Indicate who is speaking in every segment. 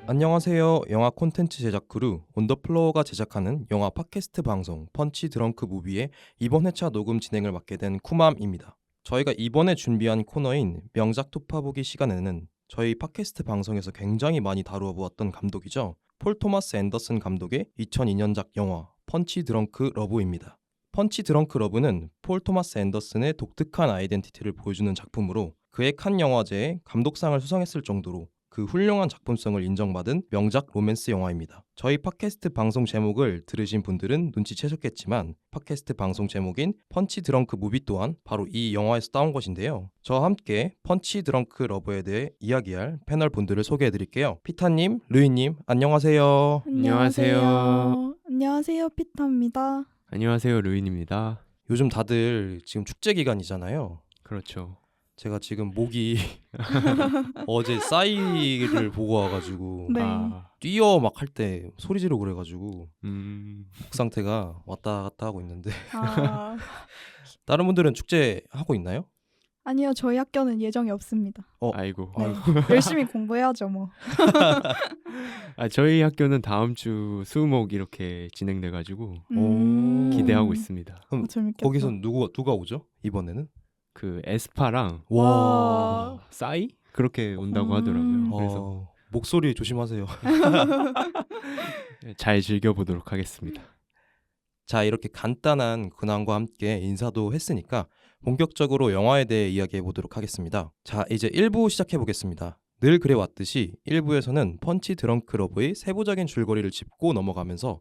Speaker 1: 안녕하세요. 영화 콘텐츠 제작 크루 온더플로어가 제작하는 영화 팟캐스트 방송 펀치 드렁크 무비의 이번 회차 녹음 진행을 맡게 된 쿠맘입니다. 저희가 이번에 준비한 코너인 명작 투파보기 시간에는 저희 팟캐스트 방송에서 굉장히 많이 다루어 보았던 감독이죠. 폴 토마스 앤더슨 감독의 2002년작 영화 펀치 드렁크 러브입니다. 펀치 드렁크 러브는 폴 토마스 앤더슨의 독특한 아이덴티티를 보여주는 작품으로 그의 칸 영화제에 감독상을 수상했을 정도로 그 훌륭한 작품성을 인정받은 명작 로맨스 영화입니다. 저희 팟캐스트 방송 제목을 들으신 분들은 눈치채셨겠지만 팟캐스트 방송 제목인 펀치 드렁크 무비 또한 바로 이 영화에서 따온 것인데요. 저와 함께 펀치 드렁크 러브에 대해 이야기할 패널 분들을 소개해드릴게요. 피타님, 루이님 안녕하세요.
Speaker 2: 안녕하세요.
Speaker 3: 안녕하세요, 피타입니다.
Speaker 2: 안녕하세요, 루인입니다.
Speaker 1: 요즘 다들 지금 축제 기간이잖아요.
Speaker 2: 그렇죠.
Speaker 1: 제가 지금 목이 어제 싸이를 보고 와가지고
Speaker 3: 네.
Speaker 1: 뛰어 막 할 때 소리 지르고 그래가지고
Speaker 2: 음,
Speaker 1: 목 상태가 왔다 갔다 하고 있는데
Speaker 3: 아,
Speaker 1: 다른 분들은 축제 하고 있나요?
Speaker 3: 아니요, 저희 학교는 예정이 없습니다.
Speaker 2: 아이고.
Speaker 3: 네. 열심히 공부해야죠, 뭐.
Speaker 2: 저희 학교는 다음 주 수목 이렇게 진행돼가지고 기대하고 있습니다.
Speaker 1: 그럼
Speaker 3: 재밌겠다.
Speaker 1: 거기서 누가 오죠? 이번에는?
Speaker 2: 그 에스파랑
Speaker 3: 와.
Speaker 2: 싸이 그렇게 온다고 하더라고요. 그래서
Speaker 1: 목소리 조심하세요.
Speaker 2: 잘 즐겨보도록 하겠습니다.
Speaker 1: 자, 이렇게 간단한 근황과 함께 인사도 했으니까 본격적으로 영화에 대해 이야기해 보도록 하겠습니다. 자, 이제 1부 시작해 보겠습니다. 늘 그래왔듯이 1부에서는 펀치 드렁크 러브의 세부적인 줄거리를 짚고 넘어가면서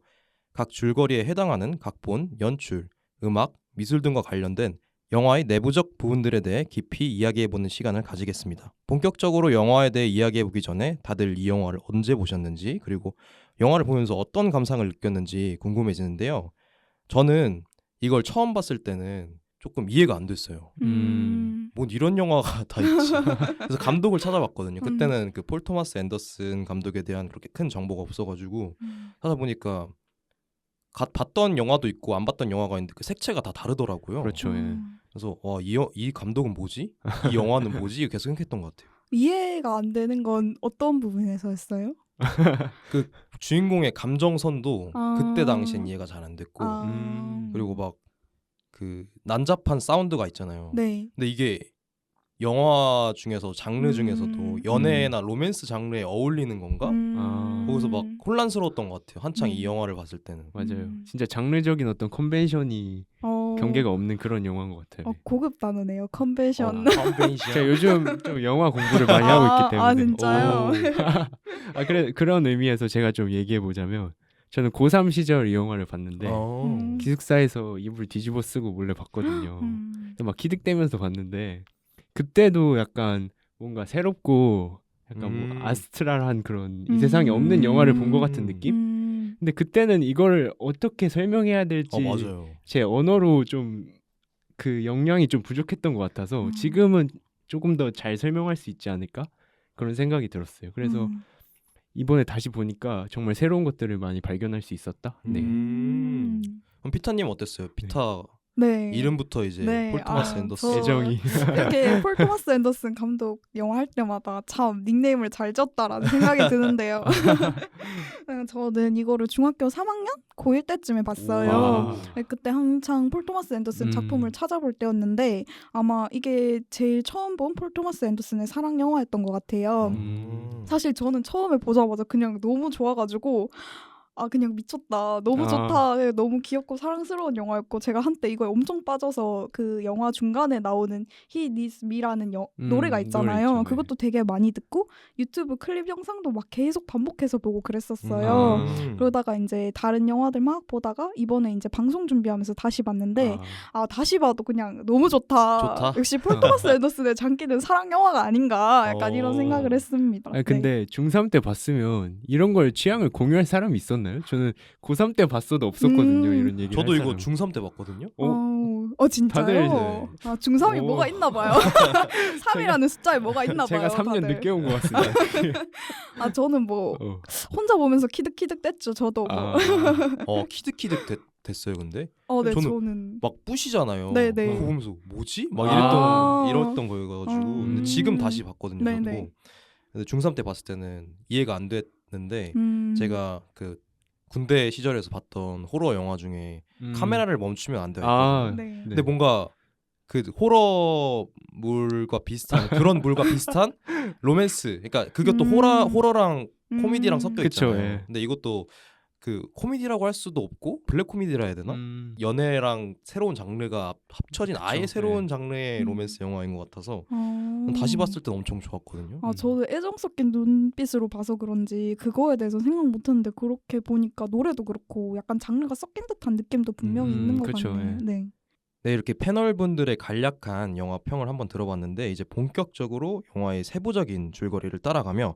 Speaker 1: 각 줄거리에 해당하는 각본, 연출, 음악, 미술 등과 관련된 영화의 내부적 부분들에 대해 깊이 이야기해보는 시간을 가지겠습니다. 본격적으로 영화에 대해 이야기해보기 전에 다들 이 영화를 언제 보셨는지 그리고 영화를 보면서 어떤 감상을 느꼈는지 궁금해지는데요. 저는 이걸 처음 봤을 때는 조금 이해가 안 됐어요. 뭔 이런 영화가 다 있지. 그래서 감독을 찾아봤거든요. 그때는 그 폴 토마스 앤더슨 감독에 대한 그렇게 큰 정보가 없어가지고 찾아보니까 봤던 영화도 있고 안 봤던 영화가 있는데 그 색채가 다 다르더라고요.
Speaker 2: 그렇죠. 예.
Speaker 1: 그래서 이 감독은 뭐지? 이 영화는 뭐지? 계속 생각했던 것 같아요.
Speaker 3: 이해가 안 되는 건 어떤 부분에서였어요?
Speaker 1: 그 주인공의 감정선도
Speaker 3: 아.
Speaker 1: 그때 당시엔 이해가 잘 안 됐고 그리고 막 그 난잡한 사운드가 있잖아요.
Speaker 3: 네.
Speaker 1: 근데 이게 영화 중에서 장르 중에서도 연애나 로맨스 장르에 어울리는 건가? 거기서 막 혼란스러웠던 것 같아요. 한창 이 영화를 봤을 때는.
Speaker 2: 맞아요. 진짜 장르적인 어떤 컨벤션이 경계가 없는 그런 영화인 것 같아요.
Speaker 3: 고급 단어네요. 컨벤션.
Speaker 1: 컨벤션.
Speaker 2: 제가 요즘 좀 영화 공부를 많이 하고 있기 때문에.
Speaker 3: 진짜요?
Speaker 2: 그런 의미에서 제가 좀 얘기해 보자면 저는 고3 시절 이 영화를 봤는데 기숙사에서 이불 뒤집어 쓰고 몰래 봤거든요. 막 기득대면서 봤는데 그때도 약간 뭔가 새롭고 약간 뭐 아스트랄한 그런 이 세상에 없는 영화를 본 것 같은 느낌? 근데 그때는 이걸 어떻게 설명해야 될지
Speaker 1: 맞아요.
Speaker 2: 제 언어로 좀 그 역량이 좀 부족했던 것 같아서 지금은 조금 더 잘 설명할 수 있지 않을까? 그런 생각이 들었어요. 그래서 이번에 다시 보니까 정말 새로운 것들을 많이 발견할 수 있었다. 네.
Speaker 1: 그럼 피타님 어땠어요? 피타
Speaker 3: 네.
Speaker 1: 이름부터 이제
Speaker 3: 네.
Speaker 1: 폴 토마스 앤더슨.
Speaker 2: 애정이.
Speaker 3: 이렇게 폴 토마스 앤더슨 감독 영화 할 때마다 참 닉네임을 잘 지었다라는 생각이 드는데요. 저는 이거를 중학교 3학년? 고1 때쯤에 봤어요. 네, 그때 한창 폴 토마스 앤더슨 작품을 찾아볼 때였는데 아마 이게 제일 처음 본 폴 토마스 앤더슨의 사랑 영화였던 것 같아요. 사실 저는 처음에 보자마자 그냥 너무 좋아가지고 그냥 미쳤다. 너무 좋다. 너무 귀엽고 사랑스러운 영화였고 제가 한때 이거에 엄청 빠져서 그 영화 중간에 나오는 He Needs Me라는 노래가 있잖아요.
Speaker 2: 노래 있죠,
Speaker 3: 그것도 되게 많이 듣고 유튜브 클립 영상도 막 계속 반복해서 보고 그랬었어요. 그러다가 이제 다른 영화들 막 보다가 이번에 이제 방송 준비하면서 다시 봤는데 다시 봐도 그냥 너무 좋다. 역시 폴 토마스 앤더슨의 장기는 사랑 영화가 아닌가 약간 이런 생각을 했습니다.
Speaker 2: 근데 중3 때 봤으면 이런 걸 취향을 공유할 사람이 있었나요? 저는 고3 때 봤어도 없었거든요. 이런 얘기.
Speaker 1: 저도 이거 중3 때 봤거든요.
Speaker 3: 진짜요?
Speaker 2: 다들
Speaker 3: 중3이 뭐가 있나 봐요. 3이라는 숫자에 뭐가 있나 봐요.
Speaker 2: 제가 3년
Speaker 3: 다들.
Speaker 2: 늦게 온 것 같습니다.
Speaker 3: 저는 뭐 혼자 보면서 키득키득 됐죠. 저도 뭐.
Speaker 1: 키득키득 됐어요, 근데?
Speaker 3: 네,
Speaker 1: 저는 막 뿌시잖아요.
Speaker 3: 네네.
Speaker 1: 그거 보면서 뭐지? 막 이랬던 거여가지고 근데 지금 다시 봤거든요.
Speaker 3: 네네.
Speaker 1: 저도. 근데 중3 때 봤을 때는 이해가 안 봤는데 제가 그 군대 시절에서 봤던 호러 영화 중에 카메라를 멈추면 안 돼요.
Speaker 3: 네.
Speaker 1: 근데 뭔가 그 호러물과 비슷한 그런 물과 비슷한 로맨스. 그러니까 그게 또 호러랑 코미디랑 섞여
Speaker 2: 그쵸,
Speaker 1: 있잖아요.
Speaker 2: 예.
Speaker 1: 근데 이것도 그 코미디라고 할 수도 없고 블랙 코미디라 해야 되나? 연애랑 새로운 장르가 합쳐진 아예
Speaker 2: 그쵸,
Speaker 1: 새로운 장르의 로맨스 영화인 것 같아서 다시 봤을 땐 엄청 좋았거든요.
Speaker 3: 저도 애정 섞인 눈빛으로 봐서 그런지 그거에 대해서 생각 못했는데 그렇게 보니까 노래도 그렇고 약간 장르가 섞인 듯한 느낌도 분명히 있는 것
Speaker 2: 그쵸,
Speaker 3: 같네요.
Speaker 2: 예.
Speaker 3: 네.
Speaker 1: 네, 이렇게 패널분들의 간략한 영화 평을 한번 들어봤는데 이제 본격적으로 영화의 세부적인 줄거리를 따라가며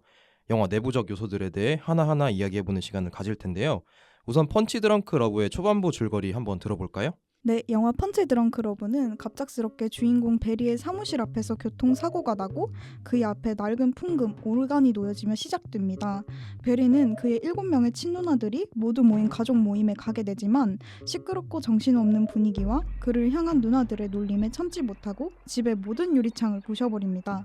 Speaker 1: 영화 내부적 요소들에 대해 하나하나 이야기해보는 시간을 가질 텐데요. 우선 펀치 드렁크 러브의 초반부 줄거리 한번 들어볼까요?
Speaker 3: 네, 영화 펀치 드렁크 러브는 갑작스럽게 주인공 베리의 사무실 앞에서 교통사고가 나고 그의 앞에 낡은 풍금, 오르간이 놓여지며 시작됩니다. 베리는 그의 7명의 친누나들이 모두 모인 가족 모임에 가게 되지만 시끄럽고 정신없는 분위기와 그를 향한 누나들의 놀림에 참지 못하고 집의 모든 유리창을 부셔버립니다.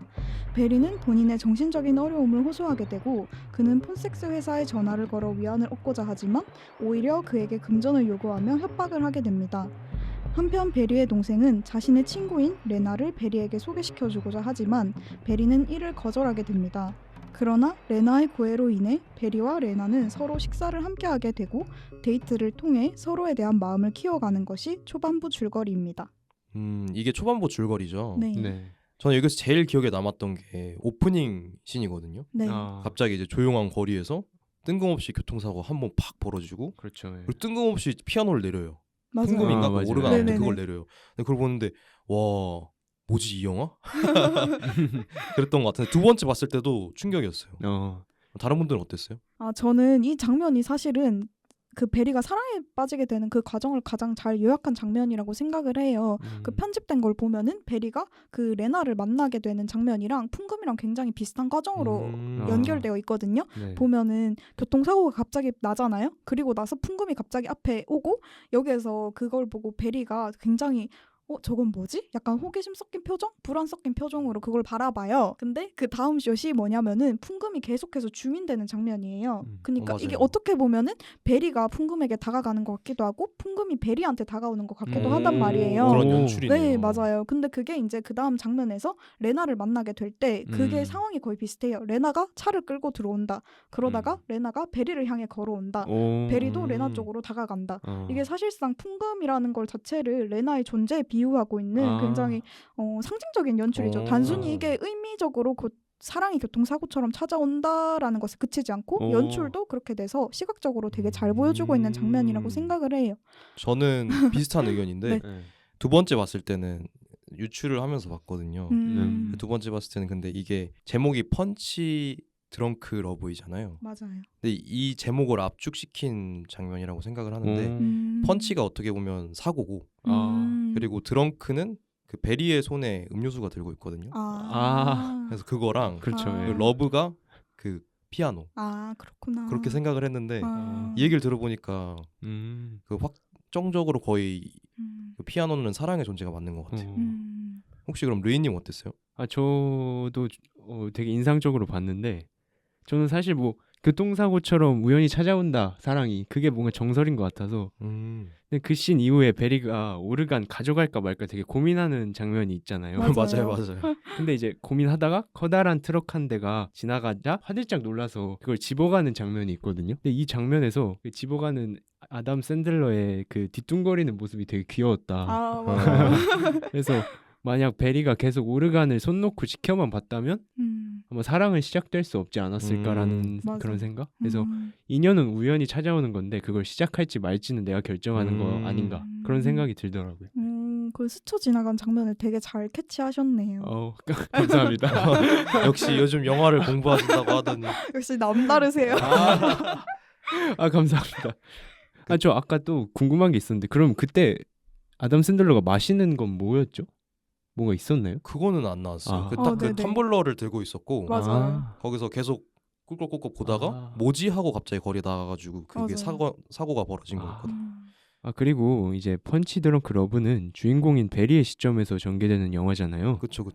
Speaker 3: 베리는 본인의 정신적인 어려움을 호소하게 되고 그는 폰섹스 회사에 전화를 걸어 위안을 얻고자 하지만 오히려 그에게 금전을 요구하며 협박을 하게 됩니다. 한편 베리의 동생은 자신의 친구인 레나를 베리에게 소개시켜주고자 하지만 베리는 이를 거절하게 됩니다. 그러나 레나의 고해로 인해 베리와 레나는 서로 식사를 함께하게 되고 데이트를 통해 서로에 대한 마음을 키워가는 것이 초반부 줄거리입니다.
Speaker 1: 이게 초반부 줄거리죠.
Speaker 3: 네.
Speaker 2: 네.
Speaker 1: 저는 여기서 제일 기억에 남았던 게 오프닝 씬이거든요.
Speaker 3: 네.
Speaker 1: 갑자기 이제 조용한 거리에서 뜬금없이 교통사고 한 번 팍 벌어지고
Speaker 2: 그렇죠. 예.
Speaker 1: 그리고 뜬금없이 피아노를 내려요.
Speaker 3: 맞아요.
Speaker 1: 풍금인가?
Speaker 2: 맞아요.
Speaker 1: 오르간 아무튼
Speaker 3: 네네네.
Speaker 1: 그걸 내려요. 근데 그걸 보는데 와 뭐지 이 영화? 그랬던 것 같은데 두 번째 봤을 때도 충격이었어요. 다른 분들은 어땠어요?
Speaker 3: 저는 이 장면이 사실은 그 베리가 사랑에 빠지게 되는 그 과정을 가장 잘 요약한 장면이라고 생각을 해요. 그 편집된 걸 보면은 베리가 그 레나를 만나게 되는 장면이랑 풍금이랑 굉장히 비슷한 과정으로 연결되어 있거든요.
Speaker 2: 네.
Speaker 3: 보면은 교통사고가 갑자기 나잖아요. 그리고 나서 풍금이 갑자기 앞에 오고 여기에서 그걸 보고 베리가 굉장히 저건 뭐지? 약간 호기심 섞인 표정? 불안 섞인 표정으로 그걸 바라봐요. 근데 그 다음 숏이 뭐냐면은 풍금이 계속해서 줌인되는 장면이에요. 그러니까
Speaker 1: 맞아요.
Speaker 3: 이게 어떻게 보면은 베리가 풍금에게 다가가는 것 같기도 하고 풍금이 베리한테 다가오는 것 같기도 한단 말이에요.
Speaker 1: 그런
Speaker 2: 오.
Speaker 1: 연출이네요.
Speaker 3: 네, 맞아요. 근데 그게 이제 그 다음 장면에서 레나를 만나게 될 때 그게
Speaker 2: 음.
Speaker 3: 상황이 거의 비슷해요. 레나가 차를 끌고 들어온다. 그러다가 레나가 베리를 향해 걸어온다. 베리도 레나 쪽으로 다가간다. 이게 사실상 풍금이라는 걸 자체를 레나의 존재에 비유하고 있는 굉장히 상징적인 연출이죠. 단순히 이게 의미적으로 사랑이 교통사고처럼 찾아온다라는 것에 그치지 않고 연출도 그렇게 돼서 시각적으로 되게 잘 보여주고 있는 장면이라고 생각을 해요.
Speaker 1: 저는 비슷한 의견인데
Speaker 3: 네.
Speaker 1: 두 번째 봤을 때는 유출을 하면서 봤거든요.
Speaker 3: 음.
Speaker 1: 두 번째 봤을 때는 근데 이게 제목이 펀치 드렁크 러브이잖아요.
Speaker 3: 맞아요.
Speaker 1: 근데 이 제목을 압축시킨 장면이라고 생각을 하는데 펀치가 어떻게 보면 사고고 그리고 드렁크는 그 베리의 손에 음료수가 들고 있거든요. 그래서 그거랑
Speaker 2: 그렇죠.
Speaker 3: 아.
Speaker 2: 예.
Speaker 1: 러브가 그 피아노
Speaker 3: 그렇구나.
Speaker 1: 그렇게 생각을 했는데
Speaker 3: 아.
Speaker 1: 이 얘기를 들어보니까 그 확정적으로 거의 그 피아노는 사랑의 존재가 맞는 것 같아요. 혹시 그럼 르이님 어땠어요?
Speaker 2: 저도 되게 인상적으로 봤는데 저는 사실 뭐 교통사고처럼 우연히 찾아온다 사랑이 그게 뭔가 정설인 것 같아서 근데 그 씬 이후에 베리가 오르간 가져갈까 말까 되게 고민하는 장면이 있잖아요.
Speaker 3: 맞아요.
Speaker 1: 맞아요.
Speaker 2: 근데 이제 고민하다가 커다란 트럭 한 대가 지나가자 화들짝 놀라서 그걸 집어가는 장면이 있거든요. 근데 이 장면에서 그 집어가는 아담 샌들러의 그 뒤뚱거리는 모습이 되게 귀여웠다.
Speaker 3: 맞아요.
Speaker 2: 그래서 만약 베리가 계속 오르간을 손 놓고 지켜만 봤다면 아마 사랑은 시작될 수 없지 않았을까라는
Speaker 3: 맞아.
Speaker 2: 그런 생각? 그래서 인연은 우연히 찾아오는 건데 그걸 시작할지 말지는 내가 결정하는 거 아닌가 그런 생각이 들더라고요.
Speaker 3: 그 스쳐 지나간 장면을 되게 잘 캐치하셨네요.
Speaker 2: 감사합니다.
Speaker 1: 역시 요즘 영화를 공부하신다고 하더니
Speaker 3: 역시 남다르세요.
Speaker 2: 감사합니다. 저 아까 또 궁금한 게 있었는데 그럼 그때 아담 샌들러가 마시는 건 뭐였죠? 뭐가 있었나요?
Speaker 1: 그거는 안 나왔어요. 그
Speaker 3: 네네.
Speaker 1: 텀블러를 들고 있었고
Speaker 3: 맞아요.
Speaker 1: 거기서 계속 꿀꺽꿀꺽 보다가
Speaker 2: 아.
Speaker 1: 뭐지 하고 갑자기 거리 나가가지고 그게
Speaker 3: 맞아요.
Speaker 1: 사고가 벌어진 거였거든요.
Speaker 2: 그리고 이제 펀치 드렁크 러브는 주인공인 베리의 시점에서 전개되는 영화잖아요.
Speaker 1: 그쵸.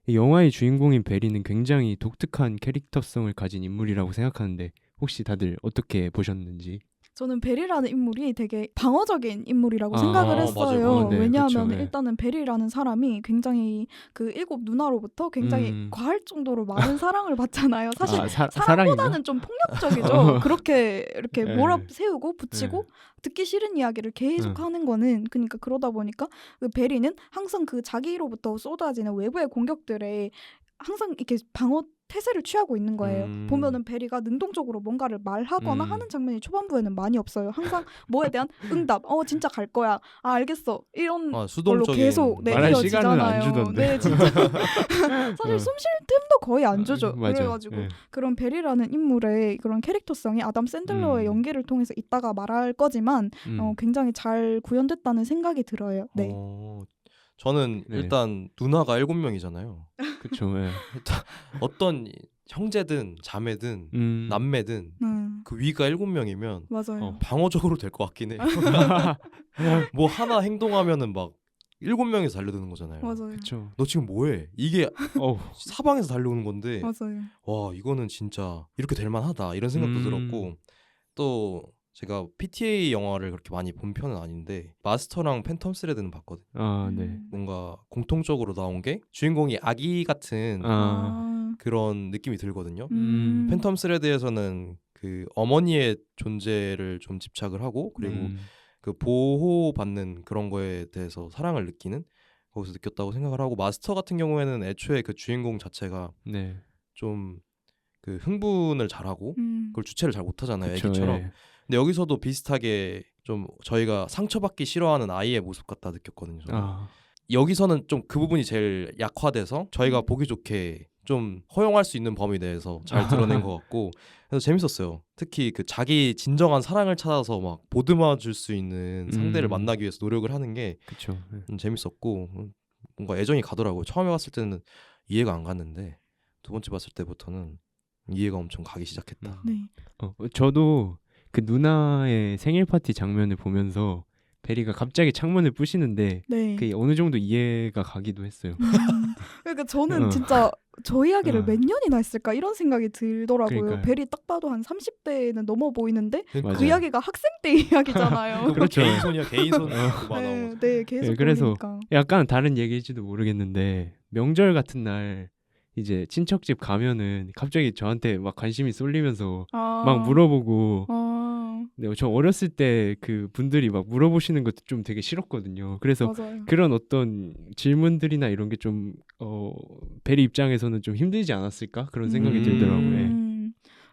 Speaker 2: 이 영화의 주인공인 베리는 굉장히 독특한 캐릭터성을 가진 인물이라고 생각하는데 혹시 다들 어떻게 보셨는지?
Speaker 3: 저는 베리라는 인물이 되게 방어적인 인물이라고
Speaker 2: 아,
Speaker 3: 생각을
Speaker 1: 맞아요.
Speaker 3: 했어요.
Speaker 2: 네,
Speaker 3: 왜냐하면
Speaker 2: 그쵸, 네.
Speaker 3: 일단은 베리라는 사람이 굉장히 그 일곱 누나로부터 굉장히 과할 정도로 많은 사랑을 받잖아요. 사실
Speaker 2: 사랑인가?
Speaker 3: 사랑보다는 좀 폭력적이죠. 그렇게 이렇게
Speaker 2: 네.
Speaker 3: 몰아세우고 붙이고 듣기 싫은 이야기를 계속 하는 거는, 그러니까 그러다 보니까 그 베리는 항상 그 자기로부터 쏟아지는 외부의 공격들에 항상 이렇게 방어 태세를 취하고 있는 거예요. 보면은 베리가 능동적으로 뭔가를 말하거나 하는 장면이 초반부에는 많이 없어요. 항상 뭐에 대한 응답, 진짜 갈 거야, 알겠어, 이런 걸로
Speaker 1: 수동적인
Speaker 3: 계속
Speaker 2: 말할 시간은 안
Speaker 3: 이어지잖아요.
Speaker 2: 주던데.
Speaker 3: 네, 진짜. 사실 숨 쉴 틈도 거의 안 주죠.
Speaker 2: 맞아.
Speaker 3: 그래가지고
Speaker 2: 네.
Speaker 3: 그런 베리라는 인물의 그런 캐릭터성이 아담 샌들러의 연기를 통해서 이따가 말할 거지만 굉장히 잘 구현됐다는 생각이 들어요. 네.
Speaker 1: 저는
Speaker 2: 네.
Speaker 1: 일단 누나가 7명이잖아요.
Speaker 2: 그쵸. 네.
Speaker 1: 일단 어떤 형제든 자매든 남매든 그 위가 7명이면
Speaker 3: 맞아요.
Speaker 1: 방어적으로 될 것 같긴 해. 뭐 하나 행동하면은 막 7명이서 달려드는 거잖아요.
Speaker 3: 맞아요.
Speaker 2: 그쵸.
Speaker 1: 너 지금 뭐해? 이게 사방에서 달려오는 건데
Speaker 3: 맞아요.
Speaker 1: 와 이거는 진짜 이렇게 될 만하다 이런 생각도 들었고, 또 제가 PTA 영화를 그렇게 많이 본 편은 아닌데 마스터랑 팬텀 스레드는 봤거든요.
Speaker 2: 네.
Speaker 1: 뭔가 공통적으로 나온 게 주인공이 아기 같은 그런 느낌이 들거든요. 팬텀 스레드에서는 그 어머니의 존재를 좀 집착을 하고, 그리고 그 보호받는 그런 거에 대해서 사랑을 느끼는, 거기서 느꼈다고 생각을 하고, 마스터 같은 경우에는 애초에 그 주인공 자체가
Speaker 2: 네.
Speaker 1: 좀 그 흥분을 잘하고 그걸 주체를 잘 못하잖아요.
Speaker 2: 그쵸,
Speaker 1: 애기처럼.
Speaker 2: 예.
Speaker 1: 근데 여기서도 비슷하게 좀 저희가 상처받기 싫어하는 아이의 모습 같다 느꼈거든요. 여기서는 좀 그 부분이 제일 약화돼서 저희가 보기 좋게 좀 허용할 수 있는 범위 내에서 잘 드러낸 것 같고, 그래서 재밌었어요. 특히 그 자기 진정한 사랑을 찾아서 막 보듬어 줄 수 있는 상대를 만나기 위해서 노력을 하는 게
Speaker 2: 그쵸.
Speaker 1: 재밌었고, 뭔가 애정이 가더라고요. 처음에 봤을 때는 이해가 안 갔는데 두 번째 봤을 때부터는 이해가 엄청 가기 시작했다.
Speaker 3: 네.
Speaker 2: 저도 그 누나의 생일 파티 장면을 보면서 베리가 갑자기 창문을 부시는데
Speaker 3: 네.
Speaker 2: 그게 어느 정도 이해가 가기도 했어요.
Speaker 3: 그러니까 저는 진짜 저 이야기를 몇 년이나 했을까 이런 생각이 들더라고요.
Speaker 2: 그러니까요.
Speaker 3: 베리 딱 봐도 한 30대는 넘어 보이는데
Speaker 1: 그러니까.
Speaker 3: 그 이야기가 학생 때 이야기잖아요.
Speaker 2: 그렇죠.
Speaker 1: 개인 손이야, 개인 손. 그거 나온 거죠.
Speaker 3: 네, 계속
Speaker 2: 그래서
Speaker 3: 보이니까.
Speaker 2: 약간 다른 얘기일지도 모르겠는데 명절 같은 날 이제 친척집 가면은 갑자기 저한테 막 관심이 쏠리면서 막 물어보고, 네, 저 어렸을 때 그 분들이 막 물어보시는 것도 좀 되게 싫었거든요. 그래서
Speaker 3: 맞아요.
Speaker 2: 그런 어떤 질문들이나 이런 게 좀 베리 입장에서는 좀 힘들지 않았을까 그런 생각이 들더라고요.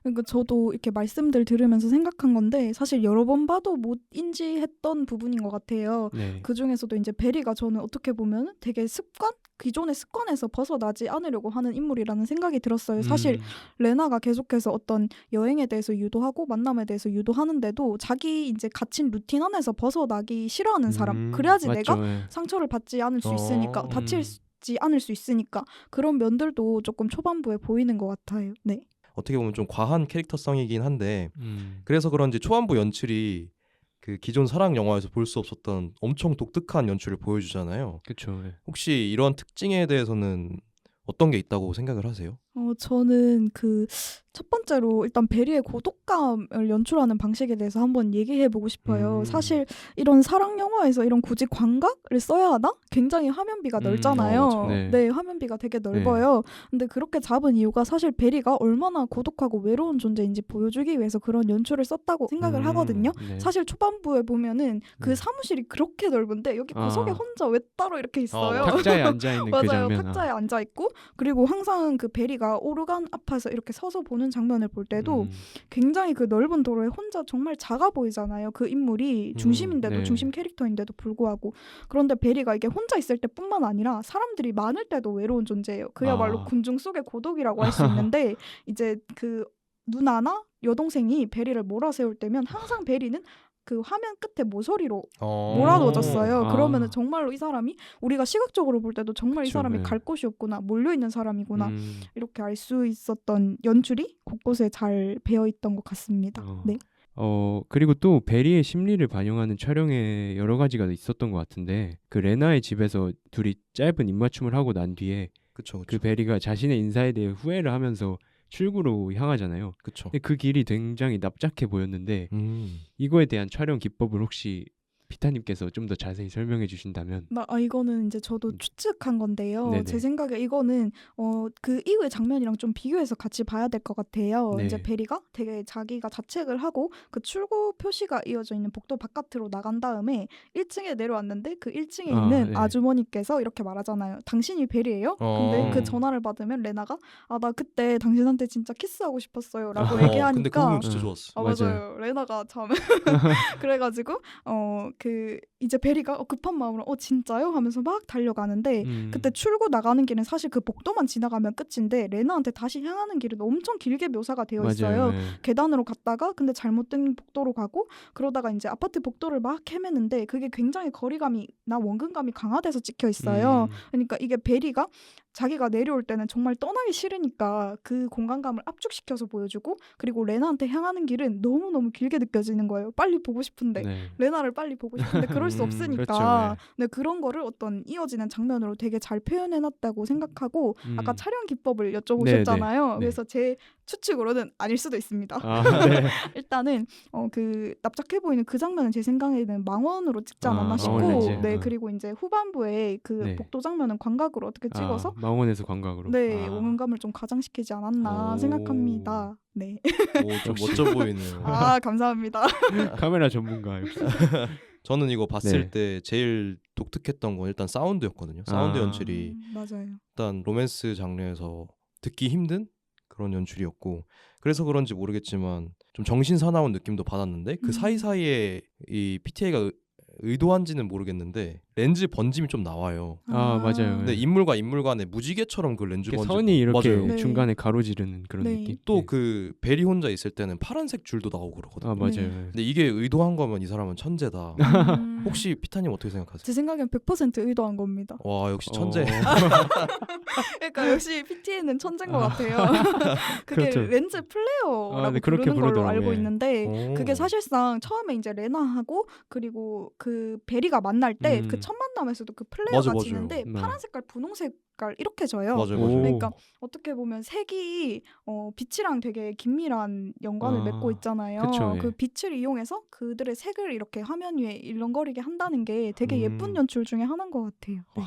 Speaker 3: 그러니까 저도 이렇게 말씀들 들으면서 생각한 건데 사실 여러 번 봐도 못 인지했던 부분인 것 같아요.
Speaker 2: 네.
Speaker 3: 그 중에서도 이제 베리가 저는 어떻게 보면 되게 기존의 습관에서 벗어나지 않으려고 하는 인물이라는 생각이 들었어요. 사실 레나가 계속해서 어떤 여행에 대해서 유도하고 만남에 대해서 유도하는데도 자기 이제 갇힌 루틴 안에서 벗어나기 싫어하는 사람. 그래야지
Speaker 2: 맞죠.
Speaker 3: 내가 상처를 받지 않을 수 있으니까, 다치지 않을 수 있으니까, 그런 면들도 조금 초반부에 보이는 것 같아요. 네.
Speaker 1: 어떻게 보면 좀 과한 캐릭터성이긴 한데 그래서 그런지 초반부 연출이 그 기존 사랑 영화에서 볼 수 없었던 엄청 독특한 연출을 보여주잖아요.
Speaker 2: 그렇죠.
Speaker 1: 혹시 이런 특징에 대해서는 어떤 게 있다고 생각을 하세요?
Speaker 3: 저는 그 첫 번째로 일단 베리의 고독감을 연출하는 방식에 대해서 한번 얘기해보고 싶어요. 사실 이런 사랑 영화에서 이런 굳이 광각을 써야 하나? 굉장히 화면비가 넓잖아요. 네, 화면비가 되게 넓어요. 근데 그렇게 잡은 이유가 사실 베리가 얼마나 고독하고 외로운 존재인지 보여주기 위해서 그런 연출을 썼다고 생각을 하거든요. 사실 초반부에 보면은 그 사무실이 그렇게 넓은데 여기 구석에 혼자 왜 따로 이렇게 있어요.
Speaker 2: 탁자에 앉아있는 그
Speaker 3: 맞아요.
Speaker 2: 장면.
Speaker 3: 탁자에 앉아있고, 그리고 항상 그 베리가 오르간 앞에서 이렇게 서서 보는 장면을 볼 때도 굉장히 그 넓은 도로에 혼자 정말 작아 보이잖아요. 그 인물이 중심인데도 중심 캐릭터인데도 불구하고. 그런데 베리가 이게 혼자 있을 때뿐만 아니라 사람들이 많을 때도 외로운 존재예요. 그야말로 군중 속의 고독이라고 할 수 있는데 이제 그 누나나 여동생이 베리를 몰아세울 때면 항상 베리는 그 화면 끝에 모서리로 몰아넣어졌어요. 그러면은 정말로 이 사람이, 우리가 시각적으로 볼 때도 정말 이 사람이 갈 곳이 없구나, 몰려있는 사람이구나, 이렇게 알 수 있었던 연출이 곳곳에 잘 배어있던 것 같습니다. 네.
Speaker 2: 그리고 또 베리의 심리를 반영하는 촬영에 여러 가지가 있었던 것 같은데, 그 레나의 집에서 둘이 짧은 입맞춤을 하고 난 뒤에
Speaker 1: 그쵸.
Speaker 2: 그 베리가 자신의 인사에 대해 후회를 하면서 출구로 향하잖아요.
Speaker 1: 그쵸.
Speaker 2: 근데 그 길이 굉장히 납작해 보였는데 이거에 대한 촬영 기법을 혹시 피타님께서 좀 더 자세히 설명해 주신다면.
Speaker 3: 이거는 이제 저도 추측한 건데요.
Speaker 2: 네네.
Speaker 3: 제 생각에 이거는 그 이후의 장면이랑 좀 비교해서 같이 봐야 될 것 같아요.
Speaker 2: 네.
Speaker 3: 이제 베리가 되게 자기가 자책을 하고 그 출구 표시가 이어져 있는 복도 바깥으로 나간 다음에 1층에 내려왔는데 그 1층에 있는
Speaker 2: 네.
Speaker 3: 아주머니께서 이렇게 말하잖아요. 당신이 베리예요? 근데 그 전화를 받으면 레나가 나 그때 당신한테 진짜 키스하고 싶었어요 라고
Speaker 1: 근데 그
Speaker 3: 얘기하니까
Speaker 1: 부분 진짜 좋았어.
Speaker 3: 맞아요. 레나가 참 그래가지고 그 이제 베리가 급한 마음으로 진짜요? 하면서 막 달려가는데 그때 출구 나가는 길은 사실 그 복도만 지나가면 끝인데 레나한테 다시 향하는 길은 엄청 길게 묘사가 되어 있어요.
Speaker 2: 맞아요. 네.
Speaker 3: 계단으로 갔다가 근데 잘못된 복도로 가고 그러다가 이제 아파트 복도를 막 헤매는데 그게 굉장히 거리감이나 원근감이 강화돼서 찍혀 있어요. 그러니까 이게 베리가 자기가 내려올 때는 정말 떠나기 싫으니까 그 공간감을 압축시켜서 보여주고 그리고 레나한테 향하는 길은 너무너무 길게 느껴지는 거예요. 빨리 보고 싶은데
Speaker 2: 네.
Speaker 3: 레나를 빨리 보고 싶은데 그럴 수 없으니까
Speaker 2: 그렇죠,
Speaker 3: 네, 그런 거를 어떤 이어지는 장면으로 되게 잘 표현해놨다고 생각하고 아까 촬영 기법을 여쭤보셨잖아요.
Speaker 2: 네, 네.
Speaker 3: 그래서 제 추측으로는 아닐 수도 있습니다.
Speaker 2: 네.
Speaker 3: 일단은 그 납작해 보이는 그 장면은 제 생각에는 망원으로 찍지 않았나 싶고
Speaker 2: 망원 렌즈.
Speaker 3: 네 그리고 이제 후반부에 그
Speaker 2: 네.
Speaker 3: 복도 장면은 광각으로 어떻게 찍어서
Speaker 2: 망원에서 광각으로.
Speaker 3: 네 원근감을 좀 가장시키지 않았나
Speaker 2: 오.
Speaker 3: 생각합니다. 네.
Speaker 1: 좀 멋져 보이네요.
Speaker 3: 감사합니다.
Speaker 2: 카메라 전문가 역시.
Speaker 1: 저는 이거 봤을
Speaker 2: 네.
Speaker 1: 때 제일 독특했던 건 일단 사운드였거든요. 사운드 연출이
Speaker 3: 맞아요.
Speaker 1: 일단 로맨스 장르에서 듣기 힘든 그런 연출이었고 그래서 그런지 모르겠지만 좀 정신 사나운 느낌도 받았는데 그 사이사이에 이 PTA가 의도한지는 모르겠는데 렌즈 번짐이 좀 나와요.
Speaker 2: 맞아요.
Speaker 1: 근데 인물과 인물 간의 무지개처럼 그 렌즈 번짐
Speaker 2: 선이 이렇게
Speaker 1: 맞아요.
Speaker 3: 네.
Speaker 2: 중간에 가로지르는 그런
Speaker 3: 네.
Speaker 2: 느낌.
Speaker 1: 또 그 베리 혼자 있을 때는 파란색 줄도 나오고 그러거든요.
Speaker 2: 맞아요.
Speaker 3: 네.
Speaker 1: 근데 이게 의도한 거면 이 사람은 천재다.
Speaker 3: 음.
Speaker 1: 혹시 피타님 어떻게 생각하세요?
Speaker 3: 제 생각엔 100% 의도한 겁니다.
Speaker 1: 와 역시 천재.
Speaker 3: 그러니까 역시 PTA는 천재인 것 같아요. 그게
Speaker 2: 그렇죠.
Speaker 3: 렌즈 플레어라고
Speaker 2: 네, 그렇게
Speaker 3: 부르는 걸로
Speaker 2: 부르더라고요.
Speaker 3: 알고
Speaker 2: 예.
Speaker 3: 있는데 그게 사실상 처음에 이제 레나하고 그리고 그 베리가 만날 때 그 첫 만남에서도 그 플레어가
Speaker 1: 맞아요.
Speaker 3: 지는데
Speaker 2: 네.
Speaker 3: 파란 색깔, 분홍 색깔 이렇게 져요.
Speaker 1: 맞아요.
Speaker 2: 오.
Speaker 3: 그러니까 어떻게 보면 색이 빛이랑 되게 긴밀한 연관을 맺고 있잖아요.
Speaker 2: 그쵸, 예.
Speaker 3: 그 빛을 이용해서 그들의 색을 이렇게 화면 위에 일렁거리게 한다는 게 되게 예쁜 연출 중에 하나인 것 같아요. 네.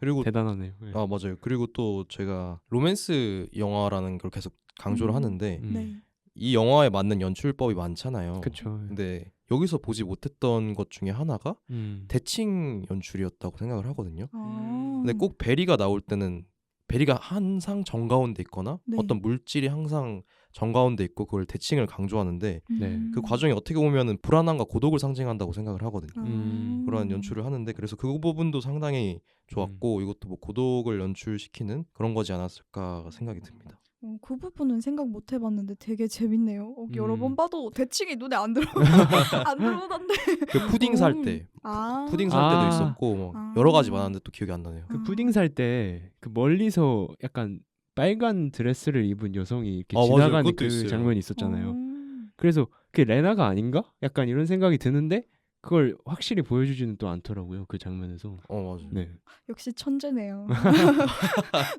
Speaker 1: 그리고
Speaker 2: 대단하네요. 예.
Speaker 1: 맞아요. 그리고 또 제가 로맨스 영화라는 걸 계속 강조를 하는데
Speaker 3: 네.
Speaker 1: 이 영화에 맞는 연출법이 많잖아요.
Speaker 2: 그렇죠.
Speaker 1: 근데 여기서 보지 못했던 것 중에 하나가
Speaker 2: 음.
Speaker 1: 대칭 연출이었다고 생각을 하거든요.
Speaker 3: 아.
Speaker 1: 근데 꼭 베리가 나올 때는 베리가 항상 정가운데 있거나
Speaker 3: 네.
Speaker 1: 어떤 물질이 항상 정가운데 있고 그걸 대칭을 강조하는데
Speaker 2: 네.
Speaker 1: 그 과정이 어떻게 보면은 불안함과 고독을 상징한다고 생각을 하거든요.
Speaker 2: 음.
Speaker 1: 그런 연출을 하는데 그래서 그 부분도 상당히 좋았고 이것도 뭐 고독을 연출시키는 그런 거지 않았을까 생각이 듭니다.
Speaker 3: 그 부분은 생각 못 해봤는데 되게 재밌네요. 여러 번 봐도 대칭이 눈에 안 들어 안 들어오던데.
Speaker 1: 그 푸딩 살 때 푸딩 살 때도 있었고 뭐 여러 가지 많았는데 또 기억이 안 나네요.
Speaker 2: 그 푸딩 살 때 그 멀리서 약간 빨간 드레스를 입은 여성이 이렇게
Speaker 1: 맞아요.
Speaker 2: 지나가는
Speaker 1: 그것도
Speaker 2: 그
Speaker 1: 있어요.
Speaker 2: 장면이 있었잖아요. 그래서 그게 레나가 아닌가? 약간 이런 생각이 드는데 그걸 확실히 보여주지는 또 않더라고요. 그 장면에서.
Speaker 1: 맞아요.
Speaker 2: 네.
Speaker 3: 역시 천재네요.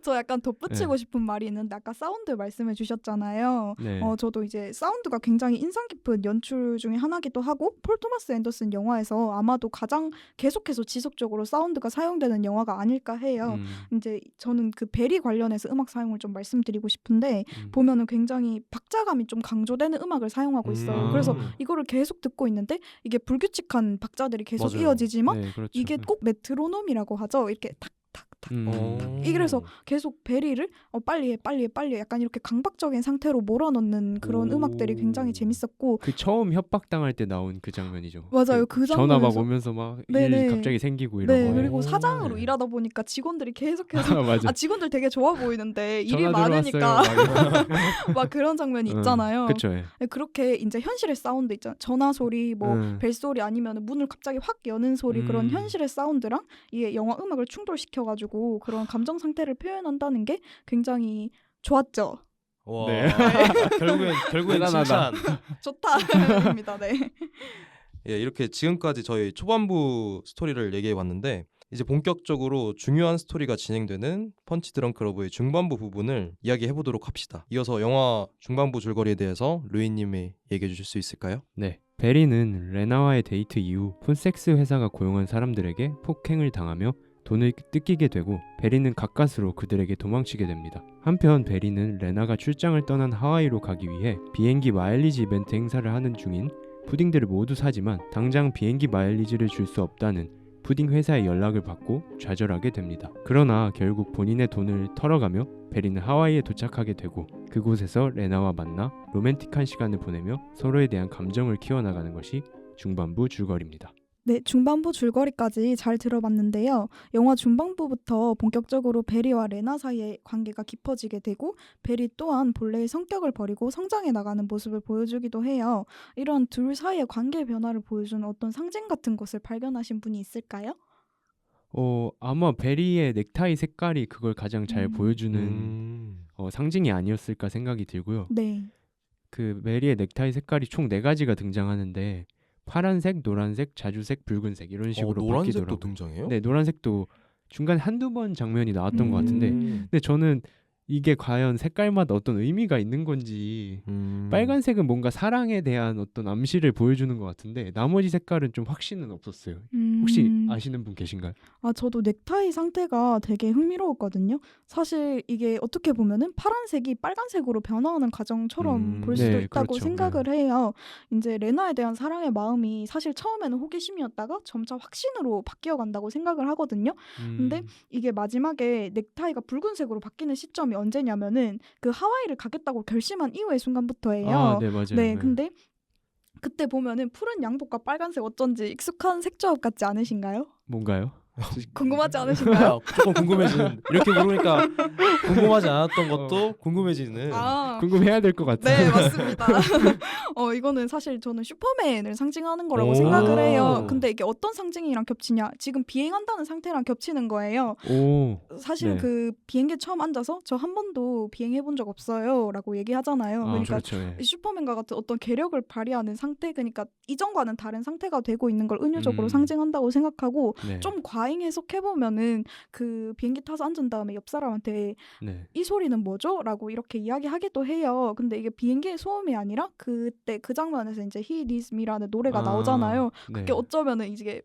Speaker 3: 저 약간 덧붙이고 싶은 말이 있는데 아까 사운드 말씀해 주셨잖아요.
Speaker 2: 네.
Speaker 3: 저도 이제 사운드가 굉장히 인상 깊은 연출 중에 하나기도 하고 폴 토마스 앤더슨 영화에서 아마도 가장 계속해서 지속적으로 사운드가 사용되는 영화가 아닐까 해요. 이제 저는 그 베리 관련해서 음악 사용을 좀 말씀드리고 싶은데 보면은 굉장히 박자감이 좀 강조되는 음악을 사용하고 있어요. 그래서 이거를 계속 듣고 있는데 이게 불규칙한 박자들이 계속
Speaker 1: 맞아요.
Speaker 3: 이어지지만
Speaker 2: 네, 그렇죠.
Speaker 3: 이게 꼭 메트로놈이라고 하죠. 이렇게 탁탁탁 이래서 계속 베리를 빨리 해 약간 이렇게 강박적인 상태로 몰아넣는 그런 음악들이 굉장히 재밌었고
Speaker 2: 그 처음 협박당할 때 나온 그 장면이죠.
Speaker 3: 맞아요. 그
Speaker 2: 전화 막
Speaker 3: 장면에서
Speaker 2: 오면서 막
Speaker 3: 네네.
Speaker 2: 일 갑자기 생기고 이런
Speaker 3: 네
Speaker 2: 거.
Speaker 3: 그리고 사장으로
Speaker 2: 네.
Speaker 3: 일하다 보니까 직원들이 계속해서
Speaker 2: 맞아.
Speaker 3: 직원들 되게 좋아 보이는데 일이
Speaker 2: 전화
Speaker 3: 많으니까
Speaker 2: 들어왔어요.
Speaker 3: 막 그런 장면이 있잖아요.
Speaker 2: 그렇죠. 예.
Speaker 3: 그렇게 이제 현실의 사운드 있잖아요. 전화 소리, 뭐 벨소리 아니면 문을 갑자기 확 여는 소리 그런 현실의 사운드랑 이게 영화 음악을 충돌시켜가지고 그런 감정 상태를 표현한다는 게 굉장히 좋았죠.
Speaker 1: 와
Speaker 2: 네.
Speaker 1: 결국엔
Speaker 2: 대단하다.
Speaker 1: 칭찬.
Speaker 3: 좋다입니다. 네.
Speaker 1: 예, 이렇게 지금까지 저희 초반부 스토리를 얘기해 봤는데 이제 본격적으로 중요한 스토리가 진행되는 펀치 드렁크 러브의 중반부 부분을 이야기해보도록 합시다. 이어서 영화 중반부 줄거리에 대해서 루이님이 얘기해 주실 수 있을까요?
Speaker 2: 네. 베리는 레나와의 데이트 이후 폰섹스 회사가 고용한 사람들에게 폭행을 당하며 돈을 뜯기게 되고 베리는 가까스로 그들에게 도망치게 됩니다. 한편 베리는 레나가 출장을 떠난 하와이로 가기 위해 비행기 마일리지 이벤트 행사를 하는 중인 푸딩들을 모두 사지만 당장 비행기 마일리지를 줄 수 없다는 푸딩 회사의 연락을 받고 좌절하게 됩니다. 그러나 결국 본인의 돈을 털어가며 베리는 하와이에 도착하게 되고 그곳에서 레나와 만나 로맨틱한 시간을 보내며 서로에 대한 감정을 키워나가는 것이 중반부 줄거리입니다.
Speaker 3: 네, 중반부 줄거리까지 잘 들어봤는데요. 영화 중반부부터 본격적으로 베리와 레나 사이의 관계가 깊어지게 되고 베리 또한 본래의 성격을 버리고 성장해 나가는 모습을 보여주기도 해요. 이런 둘 사이의 관계 변화를 보여주는 어떤 상징 같은 것을 발견하신 분이 있을까요?
Speaker 2: 아마 베리의 넥타이 색깔이 그걸 가장 잘 보여주는 상징이 아니었을까 생각이 들고요.
Speaker 3: 네.
Speaker 2: 그 베리의 넥타이 색깔이 총 4가지가 등장하는데 파란색, 노란색, 자주색, 붉은색 이런 식으로
Speaker 1: 노란색도
Speaker 2: 바뀌더라고요.
Speaker 1: 등장해요?
Speaker 2: 네, 노란색도 중간에 한두 번 장면이 나왔던 것 같은데 근데 저는 이게 과연 색깔마다 어떤 의미가 있는 건지 빨간색은 뭔가 사랑에 대한 어떤 암시를 보여주는 것 같은데 나머지 색깔은 좀 확신은 없었어요. 혹시 아시는 분 계신가요?
Speaker 3: 저도 넥타이 상태가 되게 흥미로웠거든요. 사실 이게 어떻게 보면은 파란색이 빨간색으로 변화하는 과정처럼 볼 수도
Speaker 2: 네,
Speaker 3: 있다고
Speaker 2: 그렇죠.
Speaker 3: 생각을 해요. 이제 레나에 대한 사랑의 마음이 사실 처음에는 호기심이었다가 점차 확신으로 바뀌어 간다고 생각을 하거든요. 근데 이게 마지막에 넥타이가 붉은색으로 바뀌는 시점이 언제냐면은 그 하와이를 가겠다고 결심한 이후의 순간부터예요.
Speaker 2: 네, 맞아요.
Speaker 3: 네, 근데 그때 보면은 푸른 양복과 빨간색 어쩐지 익숙한 색조합 같지 않으신가요?
Speaker 2: 뭔가요?
Speaker 3: 궁금하지 않으신가요?
Speaker 1: 조금 궁금해지는 이렇게 물으니까 궁금하지 않았던 것도 궁금해지는
Speaker 2: 궁금해야 될 것 같아요.
Speaker 3: 네, 맞습니다. 이거는 사실 저는 슈퍼맨을 상징하는 거라고 생각을 해요. 근데 이게 어떤 상징이랑 겹치냐? 지금 비행한다는 상태랑 겹치는 거예요. 사실
Speaker 2: 네.
Speaker 3: 그 비행기에 처음 앉아서 저 한 번도 비행해 본 적 없어요 라고 얘기하잖아요. 그러니까
Speaker 2: 그렇죠. 네.
Speaker 3: 슈퍼맨과 같은 어떤 괴력을 발휘하는 상태, 그러니까 이전과는 다른 상태가 되고 있는 걸 은유적으로
Speaker 2: 음.
Speaker 3: 상징한다고 생각하고
Speaker 2: 네.
Speaker 3: 좀 과잉 해석해보면은 그 비행기 타서 앉은 다음에 옆 사람한테
Speaker 2: 네.
Speaker 3: 이 소리는 뭐죠? 라고 이렇게 이야기하기도 해요. 근데 이게 비행기의 소음이 아니라 그때 그 장면에서 이제 He Needs Me라는 노래가 나오잖아요.
Speaker 2: 네.
Speaker 3: 그게 어쩌면은 이제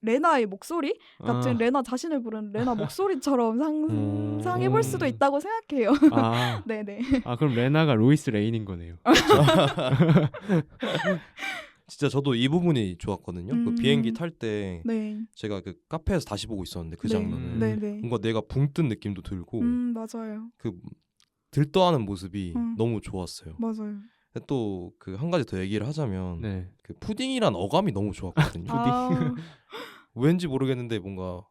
Speaker 3: 레나의 목소리 같은 레나 자신을 부르는 레나 목소리처럼 상상해볼 수도 있다고 생각해요. 네네.
Speaker 2: 그럼 레나가 로이스 레인인 거네요.
Speaker 1: 진짜 저도 이 부분이 좋았거든요. 그 비행기 탈 때
Speaker 3: 네.
Speaker 1: 제가 그 카페에서 다시 보고 있었는데 그
Speaker 3: 네.
Speaker 1: 장면을
Speaker 3: 네네.
Speaker 1: 뭔가 내가 붕 뜬 느낌도 들고
Speaker 3: 맞아요.
Speaker 1: 그 들떠하는 모습이 너무 좋았어요.
Speaker 3: 맞아요.
Speaker 1: 또 그 한 가지 더 얘기를 하자면
Speaker 2: 네.
Speaker 1: 그 푸딩이란 어감이 너무 좋았거든요. 왠지 모르겠는데 뭔가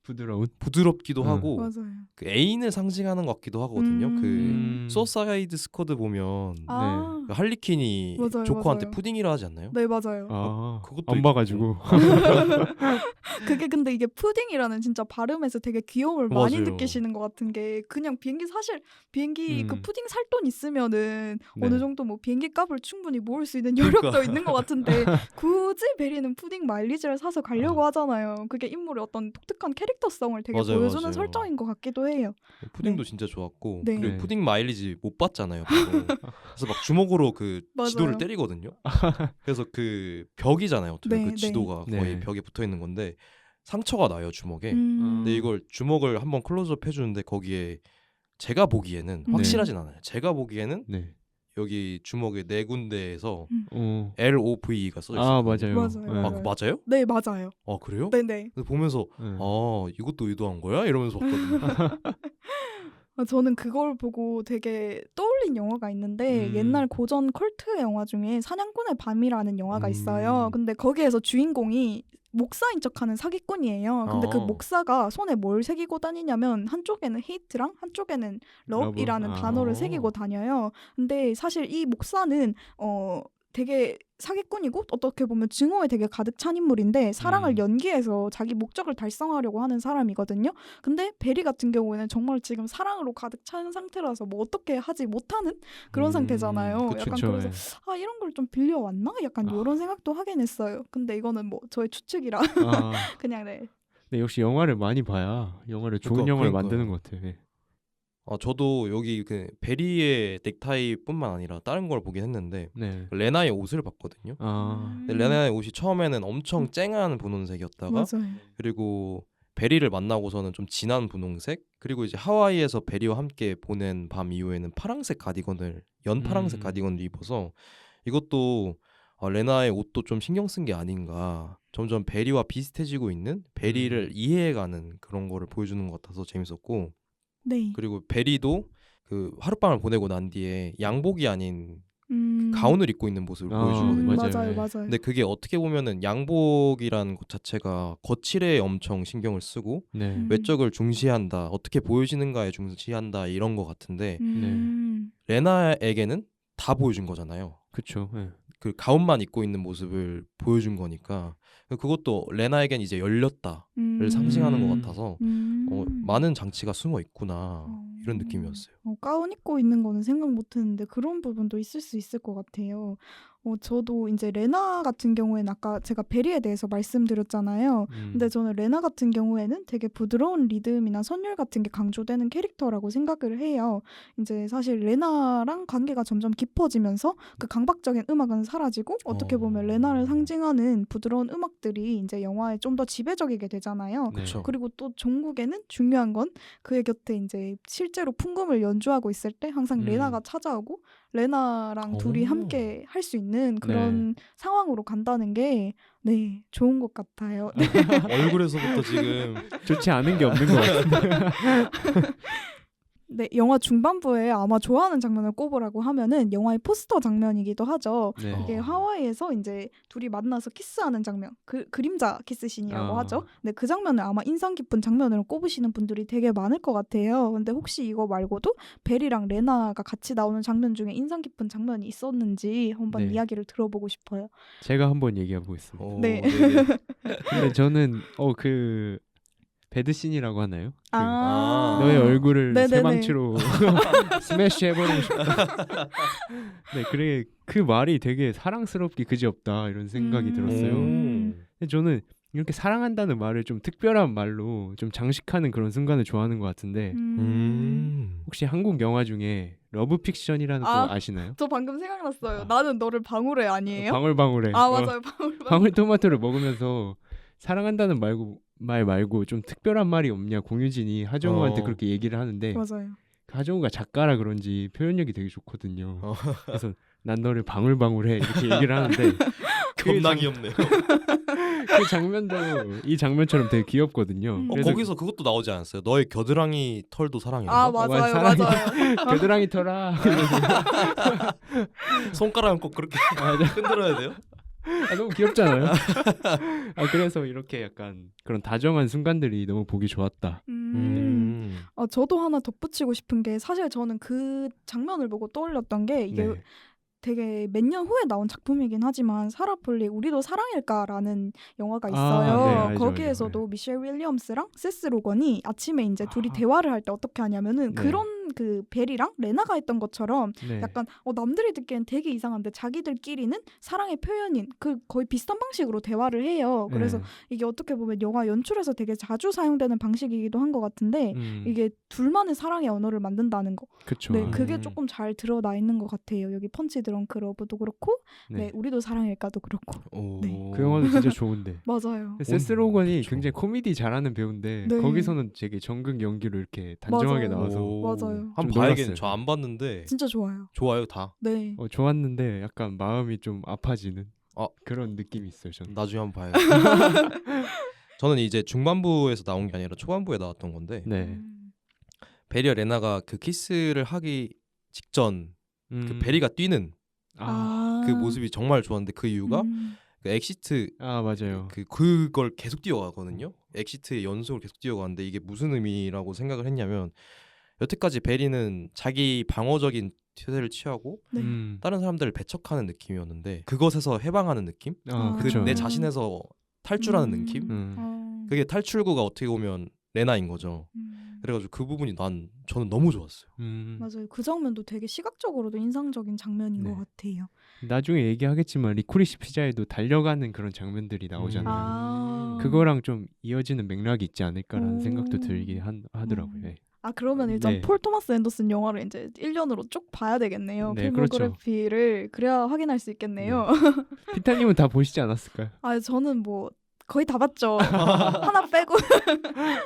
Speaker 2: 부드러운?
Speaker 1: 부드럽기도 하고
Speaker 3: 맞아요.
Speaker 1: 그 애인을 상징하는 것 같기도 하거든요. 그 소사이드 스쿼드 보면 그 할리퀸이
Speaker 3: 맞아요,
Speaker 1: 조커한테
Speaker 3: 맞아요.
Speaker 1: 푸딩이라 하지 않나요?
Speaker 3: 네, 맞아요.
Speaker 1: 그것도
Speaker 2: 안 봐가지고.
Speaker 3: 그게 근데 이게 푸딩이라는 진짜 발음에서 되게 귀여움을 많이
Speaker 1: 맞아요.
Speaker 3: 느끼시는 것 같은 게 그냥 비행기 사실 비행기 그 푸딩 살 돈 있으면은
Speaker 2: 네.
Speaker 3: 어느 정도 뭐 비행기 값을 충분히 모을 수 있는 여력도
Speaker 1: 그러니까.
Speaker 3: 있는 것 같은데 굳이 베리는 푸딩 마일리지를 사서 가려고 하잖아요. 그게 인물의 어떤 독특한 캐릭터성을 되게
Speaker 1: 맞아요,
Speaker 3: 보여주는
Speaker 1: 맞아요.
Speaker 3: 설정인 것 같기도 해요.
Speaker 1: 푸딩도
Speaker 3: 네.
Speaker 1: 진짜 좋았고
Speaker 3: 네.
Speaker 1: 그리고
Speaker 2: 네.
Speaker 1: 푸딩 마일리지 못 받잖아요. 보통. 그래서 막 주먹으로 그
Speaker 3: 맞아요.
Speaker 1: 지도를 때리거든요. 그래서 그 벽이잖아요.
Speaker 3: 네,
Speaker 1: 그
Speaker 3: 네.
Speaker 1: 지도가
Speaker 2: 네.
Speaker 1: 거의 벽에 붙어 있는 건데 상처가 나요 주먹에.
Speaker 3: 음.
Speaker 1: 근데 이걸 주먹을 한번 클로즈업 해주는데 거기에 제가 보기에는
Speaker 3: 네.
Speaker 1: 확실하진 않아요. 제가 보기에는
Speaker 2: 네.
Speaker 1: 여기 주먹의 네 군데에서
Speaker 2: 어.
Speaker 1: LOV가 써져 있어요.
Speaker 2: 맞아요.
Speaker 3: 맞아요.
Speaker 1: 그거 맞아요?
Speaker 3: 네, 맞아요.
Speaker 1: 그래요?
Speaker 3: 네네.
Speaker 1: 그래서 보면서
Speaker 2: 네.
Speaker 1: 이것도 의도한 거야? 이러면서 봤거든요.
Speaker 3: 저는 그걸 보고 되게 떠올린 영화가 있는데 옛날 고전 컬트 영화 중에 사냥꾼의 밤이라는 영화가 있어요. 근데 거기에서 주인공이 목사인 척하는 사기꾼이에요. 근데 그 목사가 손에 뭘 새기고 다니냐면 한쪽에는 헤이트랑 한쪽에는 러브이라는 단어를 새기고 다녀요. 근데 사실 이 목사는 되게 사기꾼이고 어떻게 보면 증오에 되게 가득 찬 인물인데 사랑을 연기해서 자기 목적을 달성하려고 하는 사람이거든요. 근데 베리 같은 경우에는 정말 지금 사랑으로 가득 찬 상태라서 뭐 어떻게 하지 못하는 그런 상태잖아요.
Speaker 1: 그쵸,
Speaker 3: 약간 그래서 이런 걸 좀 빌려왔나? 약간 이런 생각도 하긴 했어요. 근데 이거는 뭐 저의 추측이라 그냥 네.
Speaker 2: 근데 역시 영화를 많이 봐야 영화를 좋은
Speaker 1: 그러니까,
Speaker 2: 영화를
Speaker 1: 그러니까요.
Speaker 2: 만드는 것 같아요. 네.
Speaker 1: 저도 여기 그 베리의 넥타이뿐만 아니라 다른 걸 보긴 했는데
Speaker 2: 네.
Speaker 1: 레나의 옷을 봤거든요.
Speaker 2: 아,
Speaker 1: 근데 레나의 옷이 처음에는 엄청 쨍한 분홍색이었다가
Speaker 3: 맞아요.
Speaker 1: 그리고 베리를 만나고서는 좀 진한 분홍색, 그리고 이제 하와이에서 베리와 함께 보낸 밤 이후에는 파랑색 가디건을 연파랑색 가디건을 입어서 이것도 레나의 옷도 좀 신경 쓴 게 아닌가. 점점 베리와 비슷해지고 있는 베리를 이해해가는 그런 거를 보여주는 것 같아서 재밌었고,
Speaker 3: 네.
Speaker 1: 그리고 베리도 그 하룻밤을 보내고 난 뒤에 양복이 아닌
Speaker 3: 음.
Speaker 1: 가운을 입고 있는 모습을
Speaker 2: 아,
Speaker 1: 보여주거든요.
Speaker 2: 맞아요.
Speaker 3: 맞아요,
Speaker 2: 네.
Speaker 3: 맞아요.
Speaker 1: 근데 그게 어떻게 보면은 양복이라는 것 자체가 거칠에 엄청 신경을 쓰고
Speaker 2: 네.
Speaker 1: 외적을 중시한다, 어떻게 보여지는가에 중시한다 이런 것 같은데
Speaker 3: 음.
Speaker 1: 레나에게는 다 보여준 거잖아요.
Speaker 2: 그쵸. 네.
Speaker 1: 그 가운만 입고 있는 모습을 보여준 거니까 그것도 레나에겐 이제 열렸다를 상징하는 것 같아서 많은 장치가 숨어 있구나 이런 느낌이었어요.
Speaker 3: 가운 입고 있는 거는 생각 못했는데 그런 부분도 있을 수 있을 것 같아요. 저도 이제 레나 같은 경우에는 아까 제가 베리에 대해서 말씀드렸잖아요. 근데 저는 레나 같은 경우에는 되게 부드러운 리듬이나 선율 같은 게 강조되는 캐릭터라고 생각을 해요. 이제 사실 레나랑 관계가 점점 깊어지면서 그 강박적인 음악은 사라지고 어떻게 보면 레나를 상징하는 부드러운 음악들이 이제 영화에 좀 더 지배적이게 되잖아요.
Speaker 2: 네.
Speaker 1: 그렇죠.
Speaker 3: 그리고 또 종국에는 중요한 건 그의 곁에 이제 실제로 풍금을 연주하고 있을 때 항상 레나가 찾아오고 레나랑 둘이 함께 할 수 있는 그런 상황으로 간다는 게 네, 좋은 것 같아요. 네.
Speaker 1: 얼굴에서부터 지금
Speaker 2: 좋지 않은 게 없는 것 같아요.
Speaker 3: 네, 영화 중반부에 아마 좋아하는 장면을 꼽으라고 하면은 영화의 포스터 장면이기도 하죠.
Speaker 2: 네.
Speaker 3: 이게 하와이에서 이제 둘이 만나서 키스하는 장면, 그림자 키스신이라고 하죠. 근데 그 장면을 아마 인상 깊은 장면으로 꼽으시는 분들이 되게 많을 것 같아요. 근데 혹시 이거 말고도 벨이랑 레나가 같이 나오는 장면 중에 인상 깊은 장면이 있었는지 한번
Speaker 2: 네.
Speaker 3: 이야기를 들어보고 싶어요.
Speaker 2: 제가 한번 얘기해 보겠습니다.
Speaker 3: 네.
Speaker 2: 근데 저는 그 배드신이라고 하나요?
Speaker 3: 아.
Speaker 2: 너의 얼굴을
Speaker 3: 네네네.
Speaker 2: 새망치로 스매시 해버리고 싶다. 네, 그래 그 말이 되게 사랑스럽기 그지없다 이런 생각이 들었어요. 근데 저는 이렇게 사랑한다는 말을 좀 특별한 말로 좀 장식하는 그런 순간을 좋아하는 것 같은데 혹시 한국 영화 중에 러브 픽션이라는 거 아시나요?
Speaker 3: 저 방금 생각났어요. 나는 너를 방울해 아니에요?
Speaker 2: 방울방울해.
Speaker 3: 맞아요. 방울방울.
Speaker 2: 방울토마토를 먹으면서 사랑한다는 말 말고 좀 특별한 말이 없냐 공유진이 하정우한테 그렇게 얘기를 하는데
Speaker 3: 맞아요.
Speaker 2: 하정우가 작가라 그런지 표현력이 되게 좋거든요. 그래서 난 너를 방울방울해 이렇게 얘기를 하는데
Speaker 1: 겁나 귀엽네요.
Speaker 2: 그 장면도 이 장면처럼 되게 귀엽거든요. 그래서
Speaker 1: 거기서 그것도 나오지 않았어요? 너의 겨드랑이 털도 사랑해.
Speaker 3: 맞아요.
Speaker 2: 사랑해.
Speaker 3: 맞아요.
Speaker 2: 겨드랑이 털아.
Speaker 1: 손가락은 꼭 그렇게 흔들어야 돼요?
Speaker 2: 너무 귀엽잖아요. 그래서 이렇게 약간 그런 다정한 순간들이 너무 보기 좋았다.
Speaker 3: 저도 하나 덧붙이고 싶은 게 사실 저는 그 장면을 보고 떠올렸던 게 이게 되게 몇 년 후에 나온 작품이긴 하지만 사라 폴리 우리도 사랑일까라는 영화가 있어요.
Speaker 2: 알죠,
Speaker 3: 거기에서도
Speaker 2: 알죠.
Speaker 3: 미셸 윌리엄스랑 세스 로건이 아침에 이제 둘이 대화를 할 때 어떻게 하냐면은 그런 그 벨이랑 레나가 했던 것처럼 약간 남들이 듣기엔 되게 이상한데 자기들끼리는 사랑의 표현인 그 거의 비슷한 방식으로 대화를 해요. 그래서 이게 어떻게 보면 영화 연출에서 되게 자주 사용되는 방식이기도 한 것 같은데 이게 둘만의 사랑의 언어를 만든다는 거.
Speaker 2: 그쵸.
Speaker 3: 네, 그게 조금 잘 드러나 있는 것 같아요. 여기 펀치 드렁크 러브도 그렇고, 우리도 사랑일까도 그렇고.
Speaker 2: 그 영화도 진짜 좋은데.
Speaker 3: 맞아요.
Speaker 2: 세스 로건이 굉장히 코미디 잘하는 배우인데 거기서는 되게 정극 연기로 이렇게 단정하게 나와서
Speaker 3: 맞아요.
Speaker 1: 한번 봐야겠네. 저 안 봤는데
Speaker 3: 진짜 좋아요.
Speaker 1: 좋아요 다.
Speaker 3: 네.
Speaker 2: 좋았는데 약간 마음이 좀 아파지는 그런 느낌이 있어요. 저는.
Speaker 1: 나중에 한번 봐야겠다. 저는 이제 중반부에서 나온 게 아니라 초반부에 나왔던 건데 베리와 레나가 그 키스를 하기 직전 그 베리가 뛰는 그 모습이 정말 좋았는데 그 이유가 그 엑시트
Speaker 2: 맞아요.
Speaker 1: 그걸 계속 뛰어가거든요. 엑시트의 연속을 계속 뛰어가는데 이게 무슨 의미라고 생각을 했냐면 여태까지 베리는 자기 방어적인 태세를 취하고 다른 사람들을 배척하는 느낌이었는데 그것에서 해방하는 느낌?
Speaker 2: 그쵸.
Speaker 1: 내 자신에서 탈출하는 느낌? 그게 탈출구가 어떻게 보면 레나인 거죠. 그래가지고 그 부분이 저는 너무 좋았어요.
Speaker 3: 맞아요. 그 장면도 되게 시각적으로도 인상적인 장면인
Speaker 2: 네.
Speaker 3: 것 같아요.
Speaker 2: 나중에 얘기하겠지만 리코리시 피자에도 달려가는 그런 장면들이 나오잖아요.
Speaker 3: 아.
Speaker 2: 그거랑 좀 이어지는 맥락이 있지 않을까라는
Speaker 3: 오.
Speaker 2: 생각도 들게 하더라고요. 네.
Speaker 3: 아 그러면 일단
Speaker 2: 네.
Speaker 3: 폴 토마스 앤더슨 영화를 이제 1년으로 쭉 봐야 되겠네요.
Speaker 2: 네, 그렇죠.
Speaker 3: 필모그래피를 그래야 확인할 수 있겠네요.
Speaker 2: 피타님은 다 보시지 않았을까요?
Speaker 3: 아 저는 뭐 거의 다 봤죠. 하나 빼고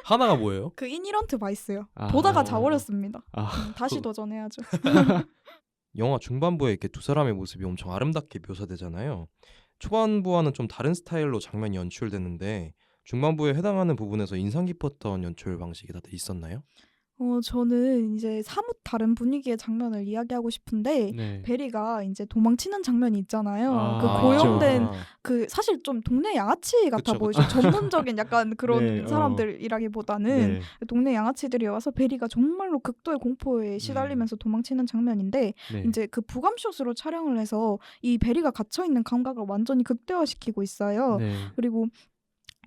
Speaker 1: 하나가 뭐예요?
Speaker 3: 그 인히런트 바이스요.
Speaker 2: 아.
Speaker 3: 보다가 자버렸습니다.
Speaker 2: 아,
Speaker 3: 다시 도전해야죠.
Speaker 1: 영화 중반부에 이렇게 두 사람의 모습이 엄청 아름답게 묘사되잖아요. 초반부와는 좀 다른 스타일로 장면이 연출됐는데 중반부에 해당하는 부분에서 인상 깊었던 연출 방식이 다들 있었나요?
Speaker 3: 저는 이제 사뭇 다른 분위기의 장면을 이야기하고 싶은데
Speaker 2: 네.
Speaker 3: 베리가 이제 도망치는 장면이 있잖아요.
Speaker 2: 아,
Speaker 3: 그 고용된
Speaker 1: 아,
Speaker 3: 그 사실 좀 동네 양아치 같아
Speaker 1: 그쵸,
Speaker 3: 보이죠. 전문적인 약간 그런
Speaker 2: 네,
Speaker 3: 사람들이라기보다는
Speaker 2: 네.
Speaker 3: 동네 양아치들이 와서 베리가 정말로 극도의 공포에 시달리면서 도망치는 장면인데
Speaker 2: 네.
Speaker 3: 이제 그 부감숏으로 촬영을 해서 이 베리가 갇혀 있는 감각을 완전히 극대화시키고 있어요.
Speaker 2: 네.
Speaker 3: 그리고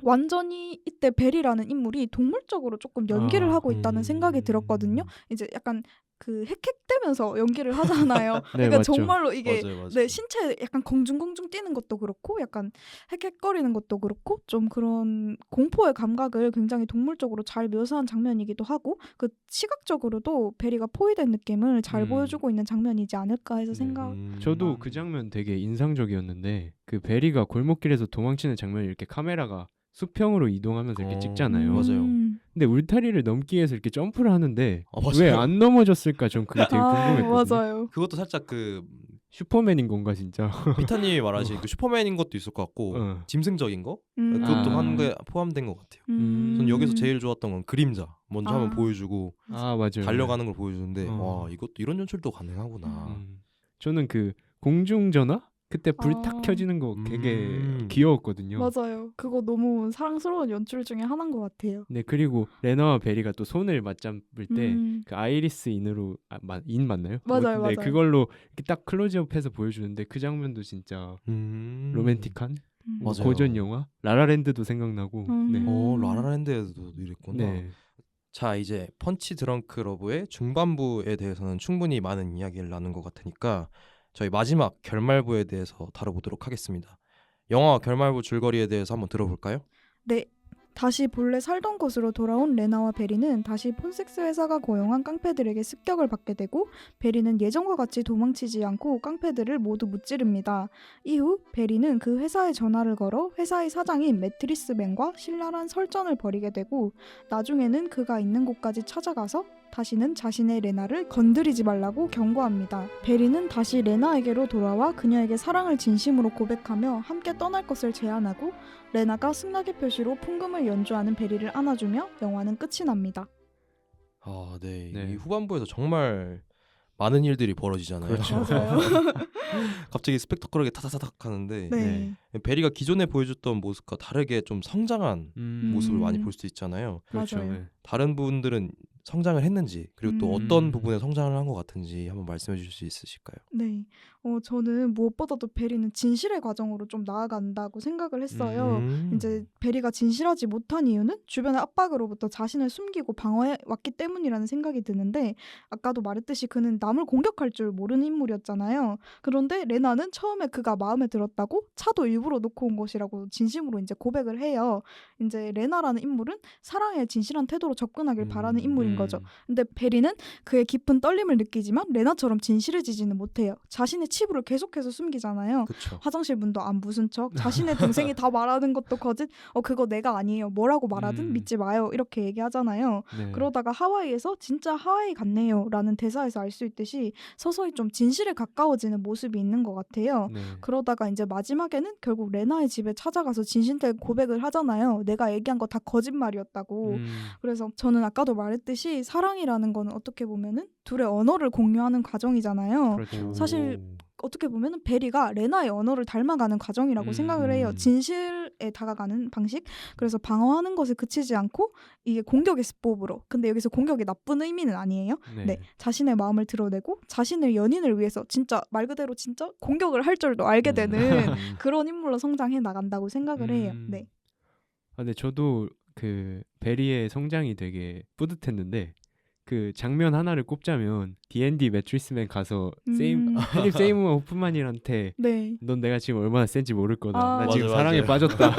Speaker 3: 완전히 이때 벨이라는 인물이 동물적으로 조금 연기를
Speaker 2: 아,
Speaker 3: 하고 있다는 생각이 들었거든요. 이제 약간 그 헥헥대면서 연기를 하잖아요.
Speaker 2: 네,
Speaker 3: 그러니까
Speaker 2: 맞죠.
Speaker 3: 정말로 이게
Speaker 1: 맞아요.
Speaker 3: 내 신체 약간 공중공중 뛰는 것도 그렇고 약간 헥헥거리는 것도 그렇고 좀 그런 공포의 감각을 굉장히 동물적으로 잘 묘사한 장면이기도 하고 그 시각적으로도 베리가 포위된 느낌을 잘 보여주고 있는 장면이지 않을까 해서
Speaker 2: 네.
Speaker 3: 생각.
Speaker 2: 저도 그 장면 되게 인상적이었는데 그 베리가 골목길에서 도망치는 장면이 이렇게 카메라가 수평으로 이동하면서 이렇게 찍잖아요.
Speaker 1: 맞아요.
Speaker 2: 근데 울타리를 넘기 위해서 이렇게 점프를 하는데
Speaker 1: 맞아요.
Speaker 2: 왜 안 넘어졌을까? 전 그게 되게 궁금했거든요.
Speaker 3: 맞아요.
Speaker 1: 그것도 살짝 그
Speaker 2: 슈퍼맨인 건가 진짜?
Speaker 1: 피타님이 말하신 그 슈퍼맨인 것도 있을 것 같고
Speaker 2: 어.
Speaker 1: 짐승적인 거
Speaker 3: 음.
Speaker 1: 그것도
Speaker 2: 아.
Speaker 1: 한 게 포함된 것 같아요.
Speaker 2: 음.
Speaker 1: 전 여기서 제일 좋았던 건 그림자 먼저
Speaker 3: 아.
Speaker 1: 한번 보여주고
Speaker 2: 아 맞아요.
Speaker 1: 달려가는 걸 보여주는데
Speaker 2: 어.
Speaker 1: 와 이것도 이런 연출도 가능하구나.
Speaker 2: 저는 그 공중전화 그때 불 탁
Speaker 3: 아.
Speaker 2: 켜지는 거 되게
Speaker 1: 음.
Speaker 2: 귀여웠거든요.
Speaker 3: 맞아요. 그거 너무 사랑스러운 연출 중에 하나인 것 같아요.
Speaker 2: 네 그리고 레나와 베리가 또 손을 맞잡을 때
Speaker 3: 음.
Speaker 2: 그 아이리스 인으로 인 맞나요?
Speaker 3: 맞아요,
Speaker 2: 네,
Speaker 3: 맞아요.
Speaker 2: 그걸로 이렇게 딱 클로즈업해서 보여주는데 그 장면도 진짜 로맨틱한 뭐
Speaker 1: 맞아요.
Speaker 2: 고전 영화 라라랜드도 생각나고 네.
Speaker 1: 라라랜드에도 이랬구나.
Speaker 2: 네.
Speaker 1: 자 이제 펀치 드렁크 러브의 중반부에 대해서는 충분히 많은 이야기를 나눈 것 같으니까 저희 마지막 결말부에 대해서 다뤄보도록 하겠습니다. 영화 결말부 줄거리에 대해서 한번 들어볼까요?
Speaker 3: 네. 다시 본래 살던 곳으로 돌아온 레나와 베리는 다시 폰섹스 회사가 고용한 깡패들에게 습격을 받게 되고 베리는 예전과 같이 도망치지 않고 깡패들을 모두 무찌릅니다. 이후 베리는 그 회사에 전화를 걸어 회사의 사장인 매트리스맨과 신랄한 설전을 벌이게 되고 나중에는 그가 있는 곳까지 찾아가서 다시는 자신의 레나를 건드리지 말라고 경고합니다. 베리는 다시 레나에게로 돌아와 그녀에게 사랑을 진심으로 고백하며 함께 떠날 것을 제안하고 레나가 승낙의 표시로 풍금을 연주하는 베리를 안아주며 영화는 끝이 납니다.
Speaker 1: 아, 네.
Speaker 2: 네.
Speaker 1: 이 후반부에서 정말 많은 일들이 벌어지잖아요.
Speaker 2: 그렇죠.
Speaker 3: 맞아요.
Speaker 1: 갑자기 스펙터클하게 타다다닥 하는데
Speaker 3: 네.
Speaker 1: 베리가 기존에 보여줬던 모습과 다르게 좀 성장한 모습을 많이 볼 수 있잖아요.
Speaker 2: 그렇죠.
Speaker 3: 맞아요.
Speaker 2: 네.
Speaker 1: 다른 분들은 성장을 했는지 그리고 또
Speaker 3: 음.
Speaker 1: 어떤 부분에 성장을 한 것 같은지 한번 말씀해 주실 수 있으실까요?
Speaker 3: 네. 저는 무엇보다도 베리는 진실의 과정으로 좀 나아간다고 생각을 했어요. 이제 베리가 진실하지 못한 이유는 주변의 압박으로부터 자신을 숨기고 방어해 왔기 때문이라는 생각이 드는데 아까도 말했듯이 그는 남을 공격할 줄 모르는 인물이었잖아요. 그런데 레나는 처음에 그가 마음에 들었다고 차도 일부러 놓고 온 것이라고 진심으로 이제 고백을 해요. 이제 레나라는 인물은 사랑에 진실한 태도로 접근하길 바라는 인물인 거죠. 근데 베리는 그의 깊은 떨림을 느끼지만 레나처럼 진실해지지는 못해요. 자신의 치부를 계속해서 숨기잖아요.
Speaker 1: 그렇죠.
Speaker 3: 화장실 문도 안 부순 척 자신의 동생이 다 말하는 것도 거짓 그거 내가 아니에요. 뭐라고 말하든 믿지 마요. 이렇게 얘기하잖아요.
Speaker 2: 네.
Speaker 3: 그러다가 하와이에서 진짜 하와이 같네요 라는 대사에서 알 수 있듯이 서서히 좀 진실에 가까워지는 모습이 있는 것 같아요.
Speaker 2: 네.
Speaker 3: 그러다가 이제 마지막에는 결국 레나의 집에 찾아가서 진실된 고백을 하잖아요. 내가 얘기한 거 다 거짓말이었다고. 그래서 저는 아까도 말했듯이 사랑이라는 거는 어떻게 보면은 둘의 언어를 공유하는 과정이잖아요.
Speaker 2: 그렇죠.
Speaker 3: 사실 어떻게 보면은 베리가 레나의 언어를 닮아가는 과정이라고 생각을 해요. 진실에 다가가는 방식. 그래서 방어하는 것에 그치지 않고 이게 공격의 수법으로. 근데 여기서 공격이 나쁜 의미는 아니에요. 네. 자신의 마음을 드러내고 자신의 연인을 위해서 진짜 말 그대로 진짜 공격을 할 줄도 알게 되는 그런 인물로 성장해 나간다고 생각을 해요. 네.
Speaker 2: 아, 네, 저도 그 베리의 성장이 되게 뿌듯했는데 그 장면 하나를 꼽자면 D&D 매트리스맨 가서 필립 세이머 호프만이한테
Speaker 3: 네.
Speaker 2: 넌 내가 지금 얼마나 센지 모를 거다.
Speaker 3: 아.
Speaker 2: 나 지금
Speaker 1: 맞아,
Speaker 2: 사랑에
Speaker 1: 맞아요.
Speaker 2: 빠졌다.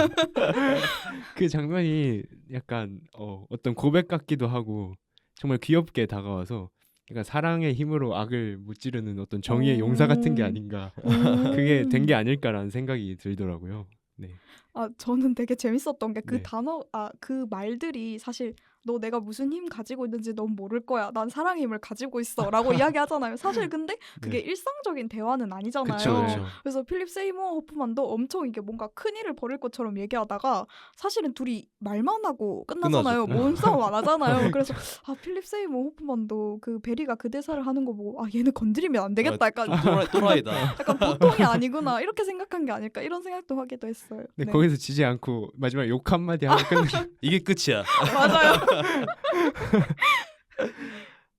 Speaker 2: 그 장면이 약간 어떤 고백 같기도 하고 정말 귀엽게 다가와서 그러니까 사랑의 힘으로 악을 무찌르는 어떤 정의의 용사 같은 게 아닌가. 그게 된 게 아닐까라는 생각이 들더라고요. 네.
Speaker 3: 아, 저는 되게 재밌었던 게 그
Speaker 2: 네.
Speaker 3: 그 말들이 사실 너 내가 무슨 힘 가지고 있는지 넌 모를 거야. 난 사랑의 힘을 가지고 있어. 라고 이야기하잖아요. 사실 근데 그게
Speaker 2: 네.
Speaker 3: 일상적인 대화는 아니잖아요.
Speaker 2: 그쵸, 그쵸.
Speaker 3: 그래서 필립 세이머 호프만도 엄청 이게 뭔가 큰일을 벌일 것처럼 얘기하다가 사실은 둘이 말만 하고 끝나잖아요.
Speaker 1: 끝나죠.
Speaker 3: 몸싸움 안 하잖아요. 그래서 필립 세이머 호프만도 그 베리가 그 대사를 하는 거 보고 얘는 건드리면 안 되겠다. 약간
Speaker 1: 또라이다.
Speaker 3: 약간 보통이 아니구나. 이렇게 생각한 게 아닐까. 이런 생각도 하기도 했어요.
Speaker 2: 네,
Speaker 3: 네.
Speaker 2: 거기서 지지 않고 마지막 욕 한마디 하고 끝내.
Speaker 1: 이게 끝이야.
Speaker 3: 맞아요.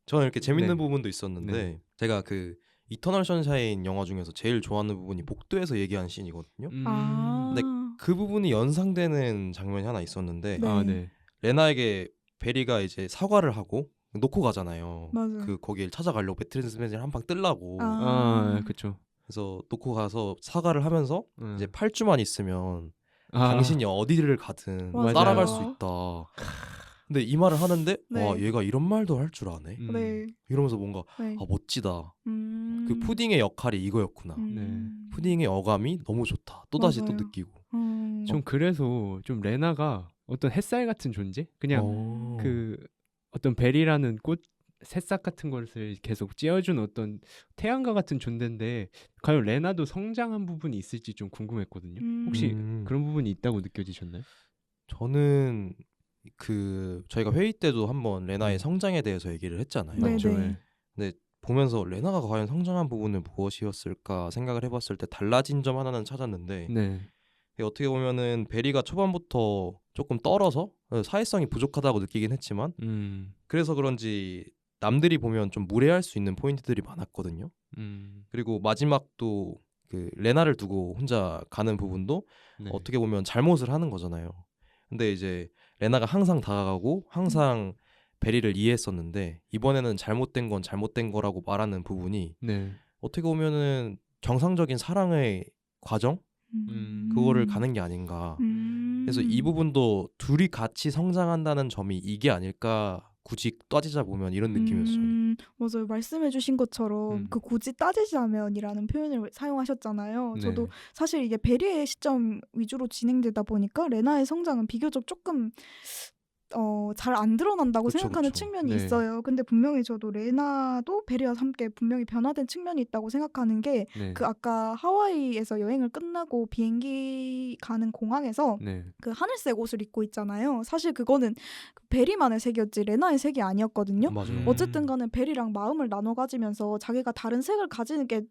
Speaker 1: 저는 이렇게 재밌는
Speaker 2: 네.
Speaker 1: 부분도 있었는데
Speaker 2: 네.
Speaker 1: 제가 그 이터널 선샤인 영화 중에서 제일 좋아하는 부분이 복도에서 얘기하는 씬이거든요.
Speaker 2: 음.
Speaker 1: 그 부분이 연상되는 장면이 하나 있었는데
Speaker 3: 네.
Speaker 2: 아, 네.
Speaker 1: 레나에게 베리가 이제 사과를 하고 놓고 가잖아요.
Speaker 3: 맞아요.
Speaker 1: 그 거길 찾아가려고 매트리스맨을 한 방 뜰라고.
Speaker 2: 아, 그렇죠.
Speaker 1: 그래서 놓고 가서 사과를 하면서 이제 8주만 있으면 당신이 어디를 가든
Speaker 3: 맞아요.
Speaker 1: 따라갈 수 있다. 근데 이 말을 하는데
Speaker 3: 네.
Speaker 1: 와 얘가 이런 말도 할 줄 아네.
Speaker 3: 네.
Speaker 1: 이러면서 뭔가
Speaker 3: 네.
Speaker 1: 멋지다. 그
Speaker 3: 푸딩
Speaker 1: 푸딩의 역할이 이거였구나. 푸딩의 어감이 너무 좋다. 또다시 또
Speaker 3: 맞아요.
Speaker 1: 느끼고.
Speaker 2: 전 그래서 좀 레나가 어떤 햇살 같은 존재? 그냥 그 어떤 베리라는 꽃 새싹 같은 것을 계속 찧어준 어떤 태양과 같은 존재인데 과연 레나도 성장한 부분이 있을지 좀 궁금했거든요. 혹시 그런 부분이 있다고 느껴지셨나요?
Speaker 1: 저는 그 저희가 회의 때도 한번 레나의 성장에 대해서 얘기를 했잖아요.
Speaker 3: 네,
Speaker 2: 맞죠.
Speaker 3: 네.
Speaker 1: 근데 보면서 레나가 과연 성장한 부분은 무엇이었을까 생각을 해봤을 때 달라진 점 하나는 찾았는데
Speaker 2: 네.
Speaker 1: 어떻게 보면은 베리가 초반부터 조금 떨어서 사회성이 부족하다고 느끼긴 했지만 그래서 그런지 남들이 보면 좀 무례할 수 있는 포인트들이 많았거든요. 그리고 마지막도 그 레나를 두고 혼자 가는 부분도
Speaker 2: 네.
Speaker 1: 어떻게 보면 잘못을 하는 거잖아요. 근데 이제 레나가 항상 다가가고 항상 베리를 이해했었는데 이번에는 잘못된 건 잘못된 거라고 말하는 부분이
Speaker 2: 네.
Speaker 1: 어떻게 보면은 정상적인 사랑의 과정? 그거를 가는 게 아닌가. 그래서 이 부분도 둘이 같이 성장한다는 점이 이게 아닐까. 굳이 따지자 보면 이런 느낌이었어요.
Speaker 3: 맞아요. 말씀해주신 것처럼 그 굳이 따지자면이라는 표현을 사용하셨잖아요.
Speaker 2: 네.
Speaker 3: 저도 사실 이게 베리의 시점 위주로 진행되다 보니까 레나의 성장은 비교적 조금 잘 안 드러난다고
Speaker 1: 그쵸,
Speaker 3: 생각하는
Speaker 1: 그쵸.
Speaker 3: 측면이
Speaker 2: 네.
Speaker 3: 있어요. 근데 분명히 저도 레나도 베리와 함께 분명히 변화된 측면이 있다고 생각하는 게
Speaker 2: 네.
Speaker 3: 그 아까 하와이에서 여행을 끝나고 비행기 가는 공항에서
Speaker 2: 네.
Speaker 3: 그 하늘색 옷을 입고 있잖아요. 사실 그거는 베리만의 색이었지 레나의 색이 아니었거든요.
Speaker 1: 맞아요.
Speaker 3: 어쨌든 간에 베리랑 마음을 나눠 가지면서 자기가 다른 색을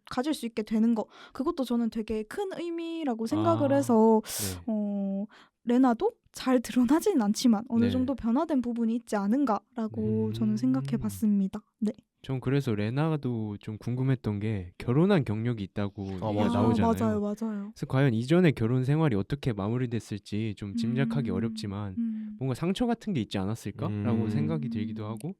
Speaker 3: 가질 수 있게 되는 거 그것도 저는 되게 큰 의미라고 생각을 해서
Speaker 2: 네.
Speaker 3: 레나도 잘 드러나지는 않지만 어느
Speaker 2: 네.
Speaker 3: 정도 변화된 부분이 있지 않은가라고 저는 생각해 봤습니다. 네.
Speaker 2: 전 그래서 레나도 좀 궁금했던 게 결혼한 경력이 있다고 얘기가
Speaker 1: 맞아요.
Speaker 2: 나오잖아요.
Speaker 3: 맞아요.
Speaker 2: 그래서 과연 이전의 결혼 생활이 어떻게 마무리됐을지 좀 짐작하기 어렵지만 뭔가 상처 같은 게 있지 않았을까라고 생각이 들기도 하고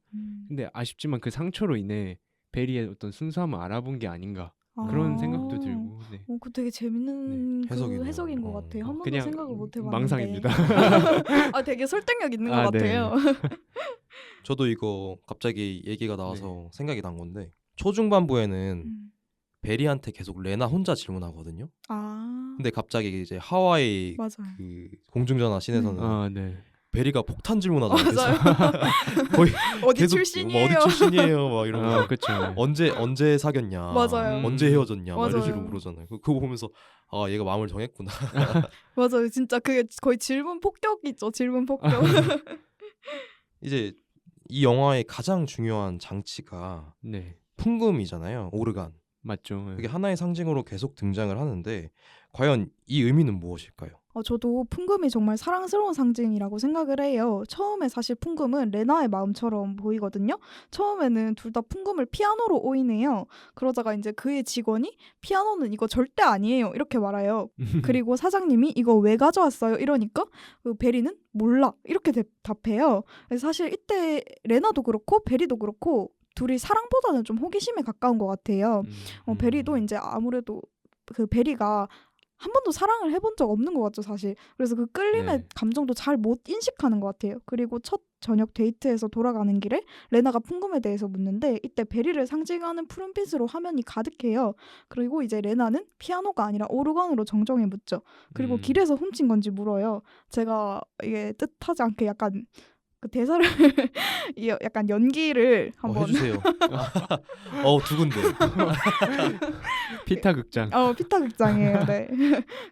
Speaker 2: 근데 아쉽지만 그 상처로 인해 베리의 어떤 순수함을 알아본 게 아닌가 그런 생각도 들고 네.
Speaker 3: 그 되게 재밌는 그
Speaker 1: 해석이네요.
Speaker 3: 해석인 것 같아요. 한 번도
Speaker 2: 그냥
Speaker 3: 생각을 못 해봤는데.
Speaker 2: 망상입니다.
Speaker 3: 되게 설득력 있는 것
Speaker 2: 네.
Speaker 3: 같아요.
Speaker 1: 저도 이거 갑자기 얘기가 나와서 생각이 난 건데 초중반부에는 베리한테 계속 레나 혼자 질문하거든요. 근데 갑자기 이제 하와이
Speaker 3: 맞아요.
Speaker 1: 그 공중전화 씬에서는
Speaker 2: 네.
Speaker 1: 베리가 폭탄 질문하잖아요.
Speaker 3: 맞아요.
Speaker 1: 거의
Speaker 3: 어디
Speaker 1: 계속
Speaker 3: 출신이에요?
Speaker 1: 어디 출신이에요? 막 이러면서
Speaker 2: 그렇죠.
Speaker 1: 언제 사귀었냐?
Speaker 3: 맞아요.
Speaker 1: 언제 헤어졌냐? 막 이런
Speaker 3: 맞아요.
Speaker 1: 식으로 물어잖아요. 그거 보면서 얘가 마음을 정했구나.
Speaker 3: 맞아요. 진짜 그게 거의 질문 폭격이죠. 질문 폭격.
Speaker 1: 이제 이 영화의 가장 중요한 장치가
Speaker 2: 네.
Speaker 1: 풍금이잖아요. 오르간.
Speaker 2: 맞죠.
Speaker 1: 그게 하나의 상징으로 계속 등장을 하는데 과연 이 의미는 무엇일까요?
Speaker 3: 저도 풍금이 정말 사랑스러운 상징이라고 생각을 해요. 처음에 사실 풍금은 레나의 마음처럼 보이거든요. 처음에는 둘 다 풍금을 피아노로 오인해요. 그러다가 이제 그의 직원이 피아노는 이거 절대 아니에요. 이렇게 말해요. 그리고 사장님이 이거 왜 가져왔어요? 이러니까 그 베리는 몰라. 이렇게 답해요. 그래서 사실 이때 레나도 그렇고 베리도 그렇고 둘이 사랑보다는 좀 호기심에 가까운 것 같아요. 베리도 이제 아무래도 그 베리가 한 번도 사랑을 해본 적 없는 것 같죠, 사실. 그래서 그 끌림의
Speaker 2: 네.
Speaker 3: 감정도 잘 못 인식하는 것 같아요. 그리고 첫 저녁 데이트에서 돌아가는 길에 레나가 풍금에 대해서 묻는데 이때 베리를 상징하는 푸른빛으로 화면이 가득해요. 그리고 이제 레나는 피아노가 아니라 오르간으로 정정해 묻죠. 그리고 길에서 훔친 건지 물어요. 제가 이게 뜻하지 않게 약간 그 대사를 약간 연기를 한번
Speaker 1: 해주세요. 두근데.
Speaker 2: 피타 극장.
Speaker 3: 피타 극장이에요. 네.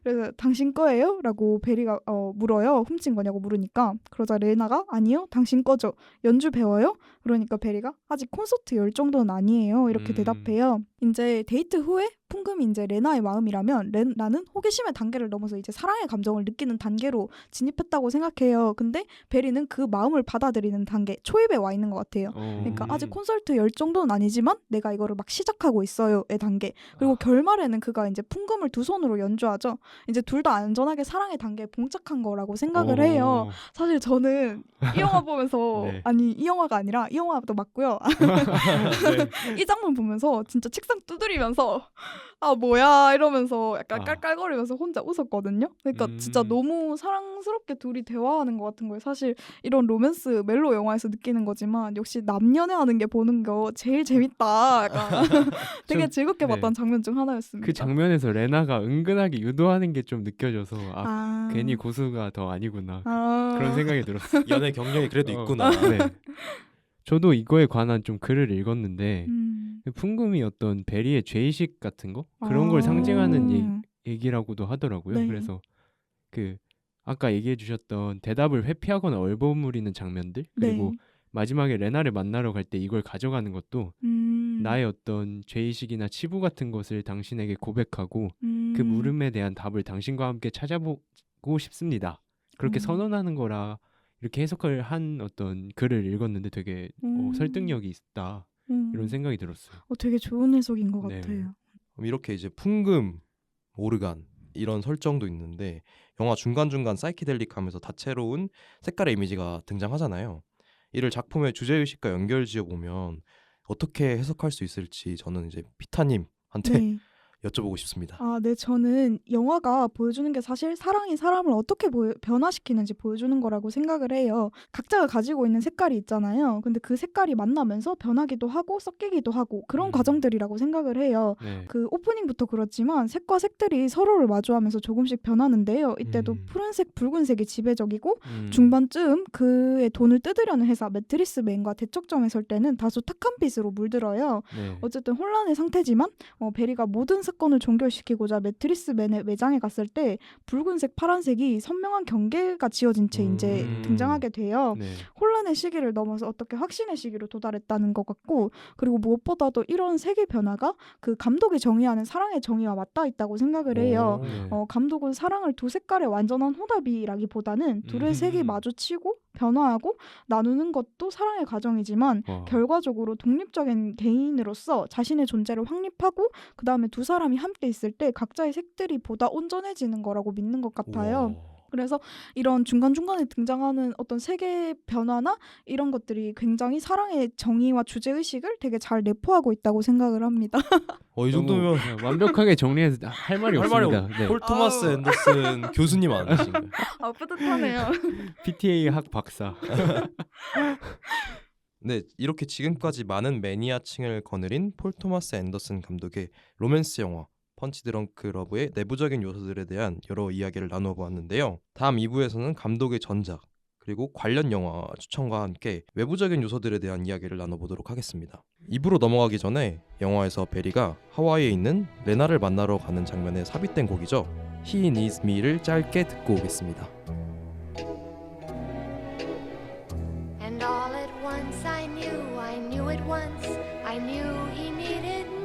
Speaker 3: 그래서 당신 거예요? 라고 베리가 물어요. 훔친 거냐고 물으니까 그러자 레나가 아니요. 당신 거죠. 연주 배워요? 그러니까 베리가 아직 콘서트 열 정도는 아니에요. 이렇게 대답해요. 이제 데이트 후에 풍금이 이제 레나의 마음이라면 레나는 호기심의 단계를 넘어서 이제 사랑의 감정을 느끼는 단계로 진입했다고 생각해요. 근데 베리는 그 마음을 받아들이는 단계, 초입에 와 있는 것 같아요. 그러니까 아직 콘서트 열 정도는 아니지만 내가 이거를 막 시작하고 있어요의 단계. 그리고 결말에는 그가 이제 풍금을 두 손으로 연주하죠. 이제 둘 다 안전하게 사랑의 단계에 봉착한 거라고 생각을 해요. 사실 저는 이 영화 보면서
Speaker 2: 네.
Speaker 3: 아니 이 영화가 아니라 이 영화도 맞고요.
Speaker 2: 네.
Speaker 3: 이 장면 보면서 진짜 책상 두드리면서 아 뭐야 이러면서 약간 깔깔거리면서 혼자 웃었거든요. 그러니까 진짜 너무 사랑스럽게 둘이 대화하는 것 같은 거예요. 사실 이런 로맨스 멜로 영화에서 느끼는 거지만 역시 남연애하는 게 보는 거 제일 재밌다. 약간 되게 즐겁게 봤던 장면 중 하나였습니다.
Speaker 2: 그 장면에서 레나가 은근하게 유도하는 게 좀 느껴져서 괜히 고수가 더 아니구나 그런 생각이 들었어요.
Speaker 1: 연애 경력이 그래도 있구나.
Speaker 2: 네. 저도 이거에 관한 좀 글을 읽었는데 풍금이 어떤 베리의 죄의식 같은 거 그런 걸 상징하는 얘기라고도 하더라고요.
Speaker 3: 네.
Speaker 2: 그래서 그 아까 얘기해 주셨던 대답을 회피하거나 얼버무리는 장면들 그리고
Speaker 3: 네.
Speaker 2: 마지막에 레나를 만나러 갈 때 이걸 가져가는 것도 나의 어떤 죄의식이나 치부 같은 것을 당신에게 고백하고 그 물음에 대한 답을 당신과 함께 찾아보고 싶습니다. 그렇게 선언하는 거라 이렇게 해석을 한 어떤 글을 읽었는데 되게 설득력이 있다 이런 생각이 들었어요.
Speaker 3: 되게 좋은 해석인 것
Speaker 2: 네.
Speaker 3: 같아요.
Speaker 1: 이렇게 이제 풍금, 오르간 이런 설정도 있는데 영화 중간중간 사이키델릭하면서 다채로운 색깔의 이미지가 등장하잖아요. 이를 작품의 주제의식과 연결지어 보면 어떻게 해석할 수 있을지 저는 이제 피타님한테
Speaker 3: 네.
Speaker 1: 여쭤보고 싶습니다.
Speaker 3: 네. 저는 영화가 보여주는 게 사실 사랑이 사람을 어떻게 변화시키는지 보여주는 거라고 생각을 해요. 각자가 가지고 있는 색깔이 있잖아요. 근데 그 색깔이 만나면서 변하기도 하고 섞이기도 하고 그런 과정들이라고 생각을 해요.
Speaker 2: 네.
Speaker 3: 그 오프닝부터 그렇지만 색과 색들이 서로를 마주하면서 조금씩 변하는데요. 이때도 푸른색, 붉은색이 지배적이고 중반쯤 그의 돈을 뜯으려는 회사 매트리스맨과 대척점에 설 때는 다소 탁한 빛으로 물들어요.
Speaker 2: 네.
Speaker 3: 어쨌든 혼란의 상태지만 베리가 모든 사건을 종결시키고자 매트리스맨의 매장에 갔을 때 붉은색, 파란색이 선명한 경계가 지어진 채 이제 등장하게 돼요.
Speaker 2: 네.
Speaker 3: 혼란의 시기를 넘어서 어떻게 확신의 시기로 도달했다는 것 같고 그리고 무엇보다도 이런 색의 변화가 그 감독이 정의하는 사랑의 정의와 맞닿아 있다고 생각을 해요.
Speaker 2: 네.
Speaker 3: 감독은 사랑을 두 색깔의 완전한 호답이라기보다는 둘의 색이 마주치고 변화하고 나누는 것도 사랑의 과정이지만 결과적으로 독립적인 개인으로서 자신의 존재를 확립하고 그 다음에 두 사람이 함께 있을 때 각자의 색들이 보다 온전해지는 거라고 믿는 것 같아요. 그래서 이런 중간중간에 등장하는 어떤 색의 변화나 이런 것들이 굉장히 사랑의 정의와 주제의식을 되게 잘 내포하고 있다고 생각을 합니다.
Speaker 1: 이 정도면
Speaker 2: 완벽하게 정리해서 할 말이 없습니다. 네.
Speaker 1: 폴 토마스 앤더슨 교수님 아니신가요?
Speaker 3: 뿌듯하네요.
Speaker 2: PTA 학 박사.
Speaker 1: 네, 이렇게 지금까지 많은 매니아층을 거느린 폴 토마스 앤더슨 감독의 로맨스 영화 펀치 드렁크 러브의 내부적인 요소들에 대한 여러 이야기를 나누어 보았는데요. 다음 2부에서는 감독의 전작 그리고 관련 영화 추천과 함께 외부적인 요소들에 대한 이야기를 나눠보도록 하겠습니다. 2부로 넘어가기 전에 영화에서 베리가 하와이에 있는 레나를 만나러 가는 장면에 삽입된 곡이죠. He Needs Me를 짧게 듣고 오겠습니다.
Speaker 4: And all at once I knew it once, I knew he needed me.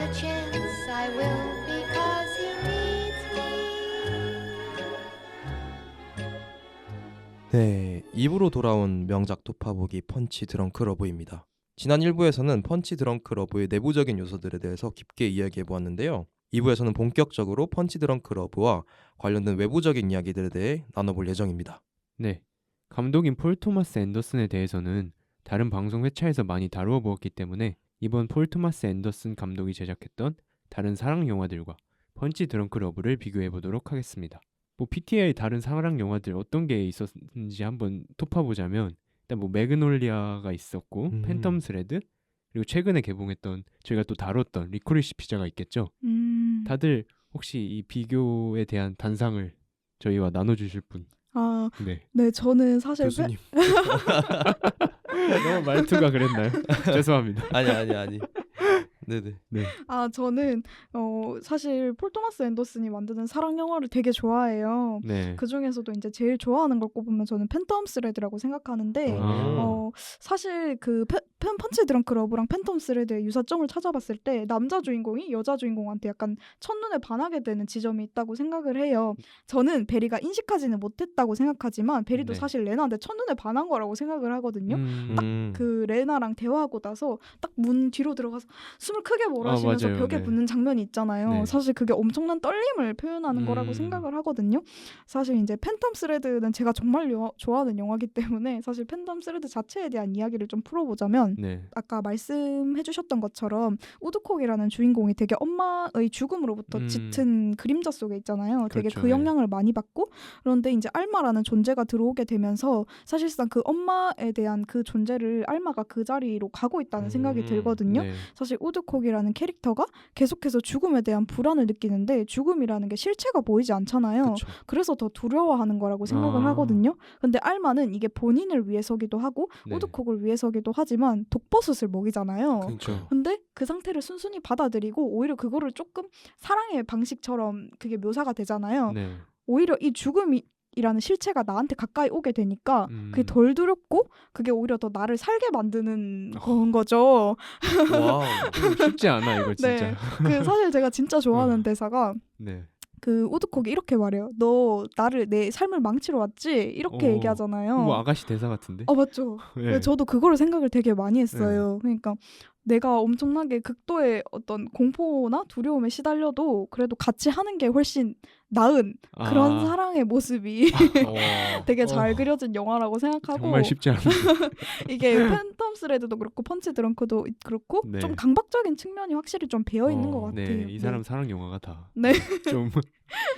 Speaker 4: take a chance, I will because he needs me.
Speaker 1: 네, 2부로 돌아온 명작 도파보기 펀치 드렁크 러브입니다. 지난 1부에서는 펀치 드렁크 러브의 내부적인 요소들에 대해서 깊게 이야기해 보았는데요. 2부에서는 본격적으로 펀치 드렁크 러브와 관련된 외부적인 이야기들에 대해 나눠볼 예정입니다.
Speaker 2: 네, 감독인 폴 토마스 앤더슨에 대해서는 다른 방송 회차에서 많이 다루어 보았기 때문에 이번 폴 토마스 앤더슨 감독이 제작했던 다른 사랑 영화들과 펀치 드렁크 러브를 비교해 보도록 하겠습니다. 뭐 PTA의 다른 사랑 영화들 어떤 게 있었는지 한번 톱파보자면 일단 뭐 매그놀리아가 있었고 팬텀 스레드 그리고 최근에 개봉했던 저희가 또 다뤘던 리코리시 피자가 있겠죠. 다들 혹시 이 비교에 대한 단상을 저희와 나눠주실 분?
Speaker 3: 아,
Speaker 2: 네.
Speaker 3: 네, 저는 사실
Speaker 1: 교수님.
Speaker 2: 너무 말투가 그랬나요? 죄송합니다.
Speaker 1: 아니. 네네.
Speaker 2: 네.
Speaker 3: 저는 사실 폴 토마스 앤더슨이 만드는 사랑 영화를 되게 좋아해요.
Speaker 2: 네.
Speaker 3: 그 중에서도 이제 제일 좋아하는 걸 꼽으면 저는 팬텀 스레드라고 생각하는데 사실 그 펀치 드렁크 러브랑 팬텀 스레드의 유사점을 찾아봤을 때 남자 주인공이 여자 주인공한테 약간 첫눈에 반하게 되는 지점이 있다고 생각을 해요. 저는 베리가 인식하지는 못했다고 생각하지만 베리도
Speaker 2: 네.
Speaker 3: 사실 레나한테 첫눈에 반한 거라고 생각을 하거든요. 그 레나랑 대화하고 나서 딱 문 뒤로 들어가서 숨을 크게 몰아쉬면서
Speaker 2: 맞아요.
Speaker 3: 벽에
Speaker 2: 네.
Speaker 3: 붙는 장면이 있잖아요.
Speaker 2: 네.
Speaker 3: 사실 그게 엄청난 떨림을 표현하는 거라고 생각을 하거든요. 사실 이제 팬텀 스레드는 제가 정말 좋아하는 영화이기 때문에 사실 팬텀 스레드 자체에 대한 이야기를 좀 풀어보자면
Speaker 2: 네.
Speaker 3: 아까 말씀해주셨던 것처럼 우드콕이라는 주인공이 되게 엄마의 죽음으로부터 짙은 그림자 속에 있잖아요. 되게
Speaker 2: 그렇죠,
Speaker 3: 그
Speaker 2: 네.
Speaker 3: 영향을 많이 받고 그런데 이제 알마라는 존재가 들어오게 되면서 사실상 그 엄마에 대한 그 존재를 알마가 그 자리로 가고 있다는 생각이 들거든요.
Speaker 2: 네.
Speaker 3: 사실 우드콕이라는 캐릭터가 계속해서 죽음에 대한 불안을 느끼는데 죽음이라는 게 실체가 보이지 않잖아요.
Speaker 1: 그쵸.
Speaker 3: 그래서 더 두려워하는 거라고 생각을 하거든요. 근데 알마는 이게 본인을 위해서기도 하고
Speaker 2: 네.
Speaker 3: 우드콕을 위해서기도 하지만 독버섯을 먹이잖아요.
Speaker 1: 그쵸.
Speaker 3: 근데 그 상태를 순순히 받아들이고 오히려 그거를 조금 사랑의 방식처럼 그게 묘사가 되잖아요.
Speaker 2: 네.
Speaker 3: 오히려 이 죽음이라는 실체가 나한테 가까이 오게 되니까 그게 덜 두렵고 그게 오히려 더 나를 살게 만드는 건 거죠.
Speaker 1: 와우.
Speaker 2: 좀 쉽지 않아 이거 진짜.
Speaker 3: 네. 그 사실 제가 진짜 좋아하는 대사가
Speaker 2: 네.
Speaker 3: 그 우드콕이 이렇게 말해요. 너 나를 내 삶을 망치러 왔지? 이렇게 얘기하잖아요.
Speaker 2: 뭐 아가씨 대사 같은데.
Speaker 3: 맞죠.
Speaker 2: 네.
Speaker 3: 저도 그거를 생각을 되게 많이 했어요. 그러니까 내가 엄청나게 극도의 어떤 공포나 두려움에 시달려도 그래도 같이 하는 게 훨씬 나은 그런 사랑의 모습이 되게 잘 그려진 영화라고 생각하고
Speaker 2: 정말 쉽지 않은.
Speaker 3: 이게 팬텀 스레드도 그렇고 펀치 드렁크도 그렇고
Speaker 2: 네.
Speaker 3: 좀 강박적인 측면이 확실히 좀 배어 있는 것 같아요.
Speaker 2: 네, 이 사람 사랑 영화가 다.
Speaker 3: 네.
Speaker 2: 좀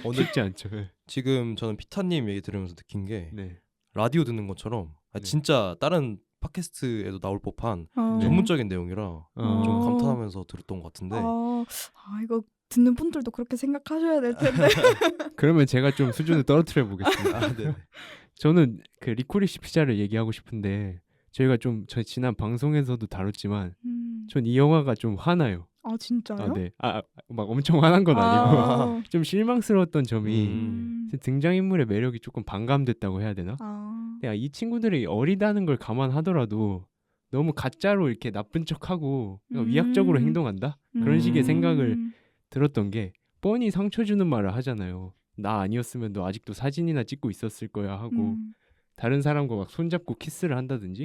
Speaker 1: 오늘
Speaker 2: 쉽지 않죠. 네.
Speaker 1: 지금 저는 피타님 얘기 들으면서 느낀 게
Speaker 2: 네.
Speaker 1: 라디오 듣는 것처럼 진짜 다른 팟캐스트에도 나올 법한 전문적인 내용이라 좀 감탄하면서 들었던 것 같은데
Speaker 3: 이거 듣는 분들도 그렇게 생각하셔야 될 텐데.
Speaker 2: 그러면 제가 좀 수준을 떨어뜨려 보겠습니다.
Speaker 1: 네.
Speaker 2: 저는 그 리코리시 피자를 얘기하고 싶은데 저희가 좀 저희 지난 방송에서도 다뤘지만 전 이 영화가 좀 화나요.
Speaker 3: 아 진짜요?
Speaker 2: 네. 막 엄청 화난 건 아니고 좀 실망스러웠던 점이 등장인물의 매력이 조금 반감됐다고 해야 되나? 이 친구들이 어리다는 걸 감안하더라도 너무 가짜로 이렇게 나쁜 척하고 위약적으로 행동한다? 그런 식의 생각을 들었던 게 뻔히 상처 주는 말을 하잖아요. 나 아니었으면 너 아직도 사진이나 찍고 있었을 거야 하고 다른 사람과 막 손잡고 키스를 한다든지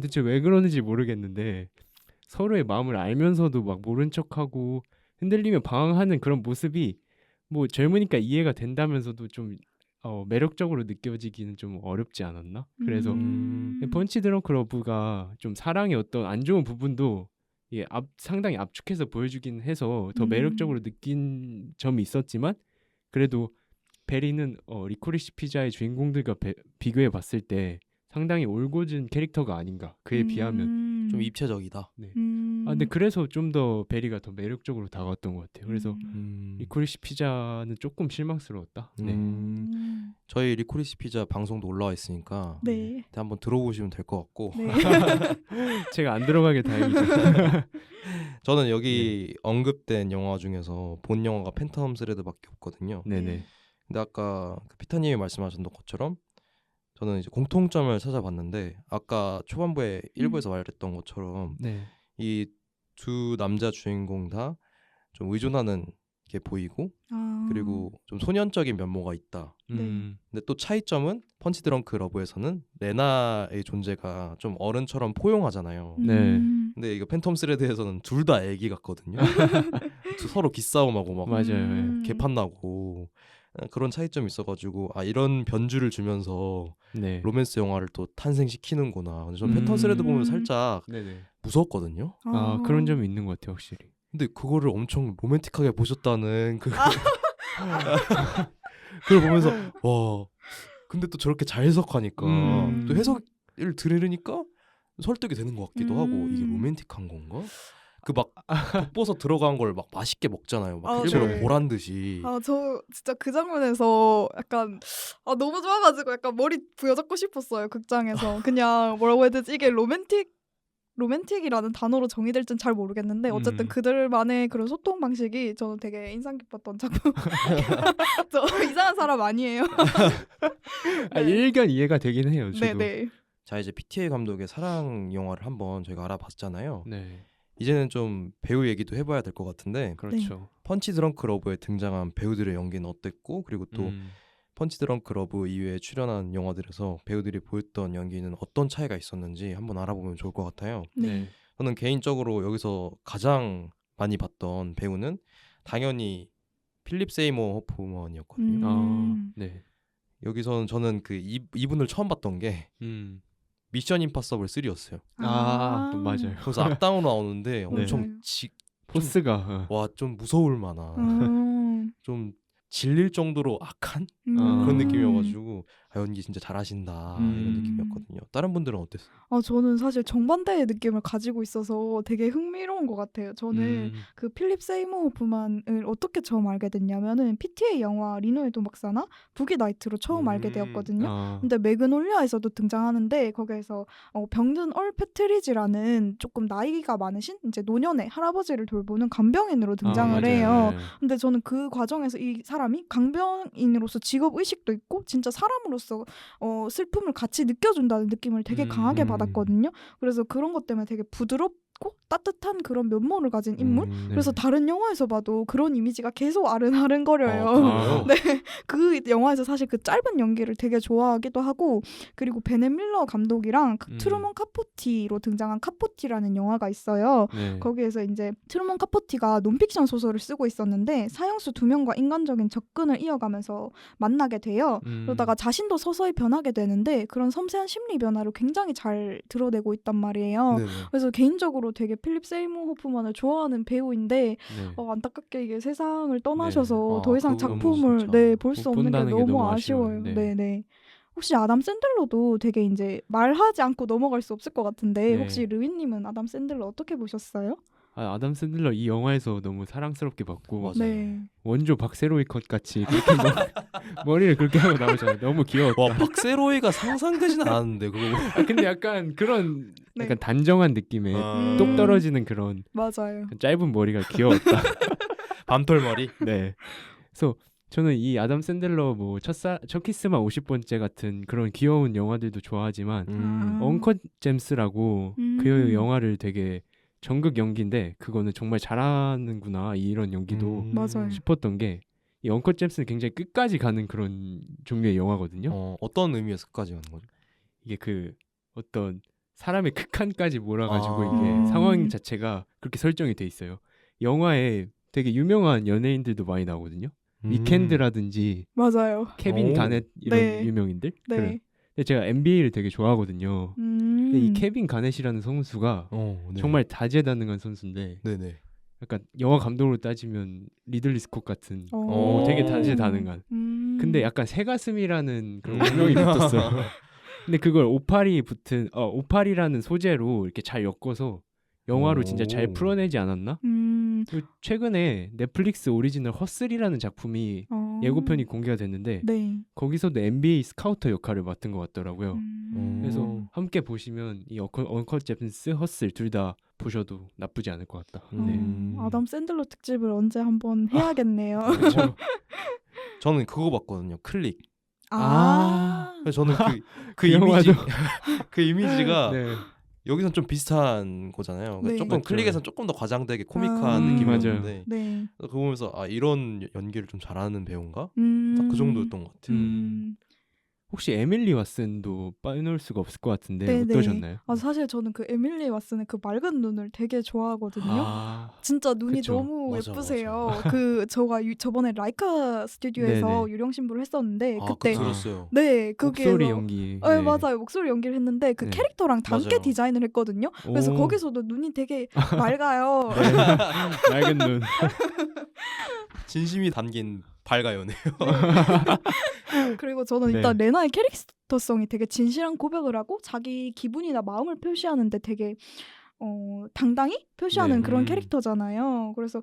Speaker 2: 대체 왜 그러는지 모르겠는데 서로의 마음을 알면서도 막 모른 척하고 흔들리며 방황하는 그런 모습이 뭐 젊으니까 이해가 된다면서도 좀 매력적으로 느껴지기는 좀 어렵지 않았나? 그래서 펀치 드렁크 러브가 좀 사랑의 어떤 안 좋은 부분도 상당히 압축해서 보여주긴 해서 더 매력적으로 느낀 점이 있었지만 그래도 베리는 리코리시 피자의 주인공들과 비교해 봤을 때 상당히 올곧은 캐릭터가 아닌가. 그에 비하면
Speaker 1: 좀 입체적이다.
Speaker 2: 네. 근데 그래서 좀 더 베리가 더 매력적으로 다가왔던 것 같아요. 그래서 리코리시 피자는 조금 실망스러웠다. 네.
Speaker 1: 저희 리코리시 피자 방송도 올라와 있으니까
Speaker 3: 네.
Speaker 1: 한번 들어보시면 될 것 같고
Speaker 3: 네.
Speaker 2: 제가 안 들어가게 다행이죠.
Speaker 1: 저는 여기 언급된 영화 중에서 본 영화가 팬텀 스레드밖에 없거든요.
Speaker 2: 네네.
Speaker 1: 근데 아까 그 피타님이 말씀하셨던 것처럼 저는 이제 공통점을 찾아봤는데 아까 초반부에 일부에서 말했던 것처럼
Speaker 2: 네.
Speaker 1: 이 두 남자 주인공 다 좀 의존하는 게 보이고 그리고 좀 소년적인 면모가 있다. 근데 또 차이점은 펀치 드렁크 러브에서는 레나의 존재가 좀 어른처럼 포용하잖아요.
Speaker 2: 네.
Speaker 1: 근데 이거 팬텀 스레드에서는 둘 다 애기 같거든요. 서로 기싸움하고 막
Speaker 2: 맞아요.
Speaker 1: 개판 나고 그런 차이점이 있어가지고 아 이런 변주를 주면서
Speaker 2: 네.
Speaker 1: 로맨스 영화를 또 탄생시키는구나. 근데 저는 팬텀 스레드 보면 살짝
Speaker 2: 네네.
Speaker 1: 무서웠거든요.
Speaker 2: 아 그런 점이 있는 것 같아요, 확실히.
Speaker 1: 근데 그거를 엄청 로맨틱하게 보셨다는 그 그걸 보면서 와 근데 또 저렇게 잘 해석하니까 또 해석을 들으니까 설득이 되는 것 같기도 하고 이게 로맨틱한 건가? 그 막 돋보서 들어간 걸 막 맛있게 먹잖아요. 막 일부러
Speaker 3: 네.
Speaker 1: 보란 듯이.
Speaker 3: 저 진짜 그 장면에서 약간 너무 좋아가지고 약간 머리 부여잡고 싶었어요. 극장에서. 그냥 뭐라고 해야 되지? 이게 로맨틱이라는 단어로 정의될진 잘 모르겠는데 어쨌든 그들만의 그런 소통 방식이 저는 되게 인상 깊었던 작품. 저 이상한 사람 아니에요.
Speaker 2: 일견 이해가 되긴 해요. 저도.
Speaker 3: 네네.
Speaker 1: 자 이제 PTA 감독의 사랑 영화를 한번 저희가 알아봤잖아요.
Speaker 2: 네.
Speaker 1: 이제는 좀 배우 얘기도 해봐야 될 것 같은데
Speaker 2: 그렇죠.
Speaker 1: 펀치 드렁크 러브에 등장한 배우들의 연기는 어땠고 그리고 또 펀치 드렁크 러브 이외에 출연한 영화들에서 배우들이 보였던 연기는 어떤 차이가 있었는지 한번 알아보면 좋을 것 같아요.
Speaker 2: 네.
Speaker 1: 저는 개인적으로 여기서 가장 많이 봤던 배우는 당연히 필립 세이머 호프먼이었거든요.
Speaker 2: 네.
Speaker 1: 여기서는 저는 그 이분을 처음 봤던 게 미션 임파서블 3였어요.
Speaker 2: 맞아요.
Speaker 1: 그래서 악당으로 나오는데 엄청
Speaker 2: 포스가
Speaker 1: 와 좀 무서울 만한 좀 질릴 정도로 악한 그런 느낌이어가지고 연기 진짜 잘하신다 이런 느낌이었거든요. 다른 분들은 어땠어요?
Speaker 3: 저는 사실 정반대의 느낌을 가지고 있어서 되게 흥미로운 것 같아요. 저는 그 필립 세이머 호프만을 어떻게 처음 알게 됐냐면은 PTA 영화 리노의 도박사나 부기 나이트로 처음 알게 되었거든요. 근데 매그놀리아에서도 등장하는데 거기에서 병든 얼 패트리지라는 조금 나이가 많으신 이제 노년의 할아버지를 돌보는 간병인으로 등장을 해요.
Speaker 2: 네.
Speaker 3: 근데 저는 그 과정에서 이 사람이 간병인으로서 직업 의식도 있고 진짜 사람으로서 슬픔을 같이 느껴준다는 느낌을 되게 강하게 받았거든요. 그래서 그런 것 때문에 되게 부드럽고 따뜻한 그런 면모를 가진 인물. 그래서 다른 영화에서 봐도 그런 이미지가 계속 아른아른거려요. 네, 그 영화에서 사실 그 짧은 연기를 되게 좋아하기도 하고 그리고 베넷 밀러 감독이랑 트루먼 카포티로 등장한 카포티라는 영화가 있어요.
Speaker 2: 네.
Speaker 3: 거기에서 이제 트루먼 카포티가 논픽션 소설을 쓰고 있었는데 사형수 2명과 인간적인 접근을 이어가면서 만나게 돼요. 그러다가 자신도 서서히 변하게 되는데 그런 섬세한 심리 변화를 굉장히 잘 드러내고 있단 말이에요.
Speaker 1: 네네.
Speaker 3: 그래서 개인적으로 되게 필립 세이머 호프만을 좋아하는 배우인데 안타깝게 이게 세상을 떠나셔서 더 이상 작품을 볼 수 없는 게 너무 아쉬워요. 네네. 혹시 아담 샌들러도 되게 이제 말하지 않고 넘어갈 수 없을 것 같은데 혹시 르윈님은 아담 샌들러 어떻게 보셨어요?
Speaker 2: 아담 샌들러 이 영화에서 너무 사랑스럽게 봤고
Speaker 3: 네.
Speaker 2: 원조 박세로이 컷 같이 그렇게 머리를 그렇게 하고 나오잖아요. 너무 귀여웠다.
Speaker 1: 와 박세로이가 상상되진 않았는데 그거.
Speaker 2: 근데 약간 그런 약간 단정한 느낌의 똑 떨어지는 그런
Speaker 3: 맞아요.
Speaker 2: 짧은 머리가 귀여웠다.
Speaker 1: 밤톨머리.
Speaker 2: 네. 그래서 저는 이 아담 샌들러 뭐 첫 키스만 50번째 같은 그런 귀여운 영화들도 좋아하지만 언컷 잼스라고 그 영화를 되게 전극 연기인데 그거는 정말 잘하는구나 이런 연기도
Speaker 3: 맞아요.
Speaker 2: 싶었던 게 이 언컷 잼스는 굉장히 끝까지 가는 그런 종류의 영화거든요.
Speaker 1: 어떤 의미에서 끝까지 가는 거죠?
Speaker 2: 이게 그 어떤 사람의 극한까지 몰아가지고 이게 상황 자체가 그렇게 설정이 돼 있어요. 영화에 되게 유명한 연예인들도 많이 나오거든요. 위켄드라든지
Speaker 3: 맞아요.
Speaker 2: 케빈 가넷 이런 유명인들.
Speaker 3: 네.
Speaker 2: 근데 제가 NBA를 되게 좋아하거든요. 근데 이 케빈 가넷이라는 선수가 정말 다재다능한 선수인데
Speaker 1: 네네.
Speaker 2: 약간 영화 감독으로 따지면 리들리 스콧 같은
Speaker 3: 오.
Speaker 2: 되게 다재다능한. 근데 약간 새가슴이라는 그런 운명이 붙었어요. 근데 그걸 오팔이라는 소재로 이렇게 잘 엮어서 영화로 진짜 잘 풀어내지 않았나? 그리고 최근에 넷플릭스 오리지널 허슬이라는 작품이 예고편이 공개가 됐는데 거기서도 NBA 스카우터 역할을 맡은 것 같더라고요. 그래서 함께 보시면 이 언컷 잼스, 허슬 둘 다 보셔도 나쁘지 않을 것 같다.
Speaker 3: 아담 샌들러 특집을 언제 한번 해야겠네요.
Speaker 1: 그렇죠. 저는 그거 봤거든요. 클릭. 그래서 저는 그 이미지 그 이미지가 여기선 좀 비슷한 거잖아요.
Speaker 3: 네.
Speaker 1: 조금
Speaker 2: 맞죠.
Speaker 1: 클릭에선 조금 더 과장되게 코믹한
Speaker 3: 아.
Speaker 1: 느낌이었는데
Speaker 3: 네.
Speaker 1: 그거 보면서 아 이런 연기를 좀 잘하는 배우인가?
Speaker 3: 음.
Speaker 1: 딱 그 정도였던 것 같아요.
Speaker 2: 혹시 에밀리 왓슨도 빠놓을 수가 없을 것 같은데
Speaker 3: 네네.
Speaker 2: 어떠셨나요?
Speaker 3: 아 사실 저는 그 에밀리 왓슨의 그 맑은 눈을 되게 좋아하거든요.
Speaker 2: 아,
Speaker 3: 진짜 눈이
Speaker 2: 그쵸.
Speaker 3: 너무
Speaker 1: 맞아,
Speaker 3: 예쁘세요. 그 저가 저번에 라이카 스튜디오에서
Speaker 2: 네네.
Speaker 3: 유령 신부를 했었는데
Speaker 1: 아
Speaker 3: 그때
Speaker 1: 그거 들었어요.
Speaker 3: 네 그게
Speaker 2: 목소리 연기.
Speaker 3: 네, 맞아요. 목소리 연기를 했는데 그
Speaker 2: 네.
Speaker 3: 캐릭터랑 닮게
Speaker 1: 맞아요.
Speaker 3: 디자인을 했거든요. 그래서
Speaker 2: 오.
Speaker 3: 거기서도 눈이 되게 맑아요.
Speaker 2: 맑은 눈.
Speaker 1: 진심이 담긴 밝아요네요.
Speaker 3: 그리고 저는
Speaker 2: 네.
Speaker 3: 일단 레나의 캐릭터성이 되게 진실한 고백을 하고 자기 기분이나 마음을 표시하는데 되게 당당히 표시하는
Speaker 2: 네.
Speaker 3: 그런 캐릭터잖아요. 그래서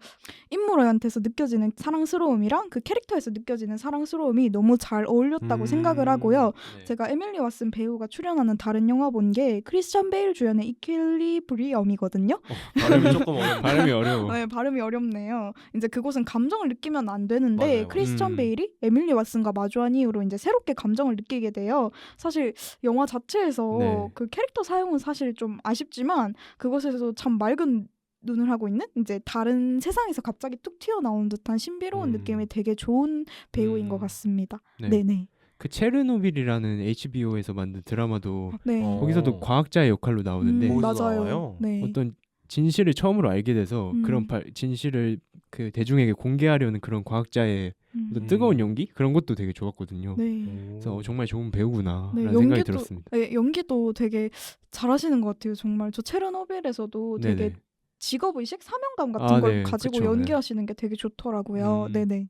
Speaker 3: 인물한테서 느껴지는 사랑스러움이랑 그 캐릭터에서 느껴지는 사랑스러움이 너무 잘 어울렸다고 생각을 하고요.
Speaker 2: 네.
Speaker 3: 제가 에밀리 왓슨 배우가 출연하는 다른 영화 본 게 크리스찬 베일 주연의 이퀄리브리엄이거든요.
Speaker 1: 발음이 조금 어렵네.
Speaker 2: 발음이 어려워.
Speaker 3: 네, 발음이 어렵네요. 이제 그곳은 감정을 느끼면 안 되는데
Speaker 1: 맞아요.
Speaker 3: 크리스찬 베일이 에밀리 왓슨과 마주한 이후로 이제 새롭게 감정을 느끼게 돼요. 사실 영화 자체에서
Speaker 2: 네.
Speaker 3: 그 캐릭터 사용은 사실 좀 아쉽지만 그것에서 참 맑은 눈을 하고 있는 이제 다른 세상에서 갑자기 뚝 튀어나온 듯한 신비로운 느낌이 되게 좋은 배우인 것 같습니다.
Speaker 2: 네.
Speaker 3: 네네.
Speaker 2: 그 체르노빌이라는 HBO에서 만든 드라마도
Speaker 3: 네.
Speaker 2: 거기서도 과학자의 역할로 나오는데
Speaker 1: 거기서
Speaker 3: 맞아요.
Speaker 1: 나와요?
Speaker 3: 네.
Speaker 2: 어떤 진실을 처음으로 알게 돼서 그런 진실을 그 대중에게 공개하려는 그런 과학자의 어떤 뜨거운 연기 그런 것도 되게 좋았거든요.
Speaker 3: 네.
Speaker 2: 그래서 정말 좋은 배우구나라는
Speaker 3: 네,
Speaker 2: 생각이 들었습니다.
Speaker 3: 네, 연기도 되게 잘하시는 것 같아요. 정말 저 체르노빌에서도 되게
Speaker 2: 네네.
Speaker 3: 직업의식, 사명감 같은
Speaker 2: 아,
Speaker 3: 걸
Speaker 2: 네,
Speaker 3: 가지고
Speaker 2: 그쵸,
Speaker 3: 연기하시는 게 되게 좋더라고요. 네네.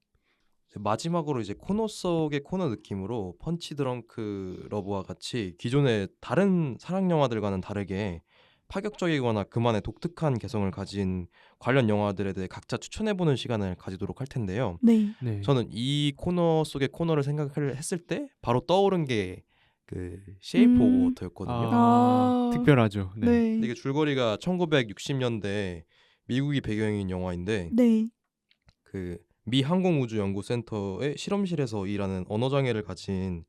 Speaker 1: 마지막으로 이제 코너 속의 코너 느낌으로 펀치 드렁크 러브와 같이 기존의 다른 사랑 영화들과는 다르게 파격적이거나 그만의 독특한 개성을 가진 관련 영화들에 대해 각자 추천해보는 시간을 가지도록 할 텐데요.
Speaker 3: 네.
Speaker 2: 네.
Speaker 1: 저는 이 코너 속의 코너를 생각을 했을 때 바로 떠오른 게 그 쉐이프 오브 워터였거든요.
Speaker 3: 아.
Speaker 2: 특별하죠. 네.
Speaker 3: 네.
Speaker 1: 근데 이게 줄거리가 1960년대 미국이 배경인 영화인데
Speaker 3: 네.
Speaker 1: 그 미 항공우주연구센터의 실험실에서 일하는 언어장애를 가진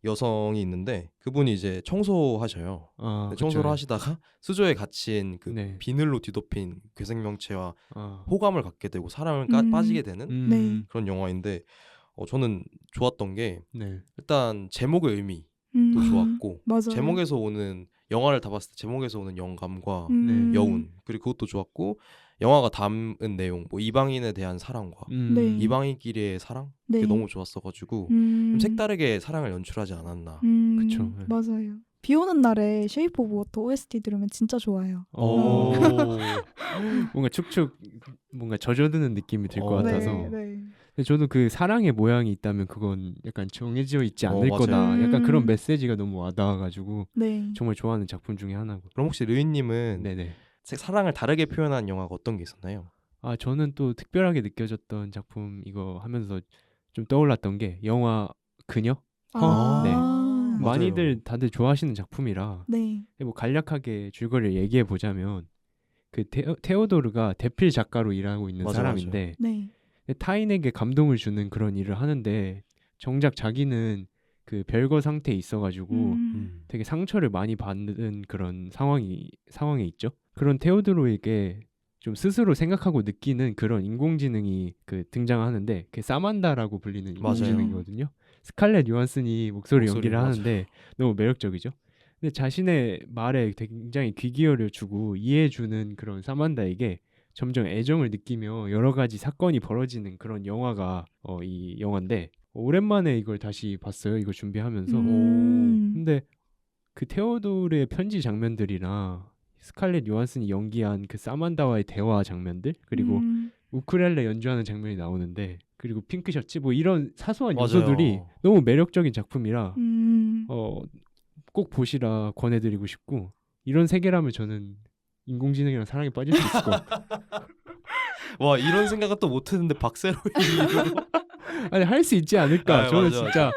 Speaker 1: 여성이 있는데 그분이 이제 청소하셔요.
Speaker 2: 아,
Speaker 1: 근데 청소를
Speaker 2: 그쵸.
Speaker 1: 하시다가 수조에 갇힌 그
Speaker 2: 네.
Speaker 1: 비늘로 뒤덮인 괴생명체와
Speaker 2: 아.
Speaker 1: 호감을 갖게 되고 사랑을 빠지게 되는
Speaker 3: 네.
Speaker 1: 그런 영화인데 저는 좋았던 게
Speaker 2: 네.
Speaker 1: 일단 제목의 의미도 좋았고
Speaker 3: 맞아요.
Speaker 1: 제목에서 오는 영화를 다 봤을 때 제목에서 오는 영감과
Speaker 2: 네.
Speaker 1: 여운 그리고 그것도 좋았고 영화가 담은 내용 뭐 이방인에 대한 사랑과
Speaker 3: 네.
Speaker 1: 이방인끼리의 사랑
Speaker 3: 네.
Speaker 1: 그게 너무 좋았어가지고 좀 색다르게 사랑을 연출하지 않았나.
Speaker 2: 그쵸. 네.
Speaker 3: 맞아요. 비 오는 날에 쉐이프 오브 워터 OST 들으면 진짜 좋아요.
Speaker 2: 오. 뭔가 축축 뭔가 젖어드는 느낌이 들 것
Speaker 1: 어.
Speaker 2: 같아서.
Speaker 3: 네. 네.
Speaker 2: 근데 저도 그 사랑의 모양이 있다면 그건 약간 정해져 있지 않을
Speaker 1: 맞아요.
Speaker 2: 거다. 약간 그런
Speaker 3: 음.
Speaker 2: 메시지가 너무 와닿아가지고
Speaker 3: 네.
Speaker 2: 정말 좋아하는 작품 중에 하나고.
Speaker 1: 그럼 혹시 르인님은
Speaker 2: 네네.
Speaker 1: 사랑을 다르게 표현한 영화가 어떤 게 있었나요?
Speaker 2: 아 저는 또 특별하게 느껴졌던 작품 이거 하면서 좀 떠올랐던 게 영화 그녀.
Speaker 3: 아.
Speaker 2: 네.
Speaker 1: 맞아요.
Speaker 2: 많이들 다들 좋아하시는 작품이라
Speaker 3: 네.
Speaker 2: 뭐 간략하게 줄거리를 얘기해 보자면 그 테오도르가 대필 작가로 일하고 있는
Speaker 1: 맞아,
Speaker 2: 사람인데
Speaker 3: 네.
Speaker 2: 타인에게 감동을 주는 그런 일을 하는데 정작 자기는 그 별거 상태에 있어가지고 되게 상처를 많이 받는 그런 상황에 있죠. 그런 테오도르에게 좀 스스로 생각하고 느끼는 그런 인공지능이 그 등장하는데 그 사만다라고 불리는
Speaker 1: 맞아요.
Speaker 2: 인공지능이거든요. 스칼렛 요한슨이 목소리 연기를
Speaker 1: 맞아요.
Speaker 2: 하는데 너무 매력적이죠. 근데 자신의 말에 굉장히 귀 기울여주고 이해해주는 그런 사만다에게 점점 애정을 느끼며 여러 가지 사건이 벌어지는 그런 영화가 이 영화인데 오랜만에 이걸 다시 봤어요. 이거 준비하면서. 근데 그 테오도르의 편지 장면들이나 스칼렛 요한슨이 연기한 그 사만다와의 대화 장면들 그리고 우쿨렐레 연주하는 장면이 나오는데 그리고 핑크 셔츠 뭐 이런 사소한
Speaker 1: 맞아요.
Speaker 2: 요소들이 너무 매력적인 작품이라
Speaker 3: 음.
Speaker 2: 꼭 보시라 권해드리고 싶고 이런 세계라면 저는 인공지능이랑 사랑에 빠질 수 있을 것 같아요.
Speaker 1: 와 이런 생각은 또 못했는데 박세로이
Speaker 2: 아니 할 수 있지 않을까.
Speaker 1: 아,
Speaker 2: 저는
Speaker 1: 맞아,
Speaker 2: 진짜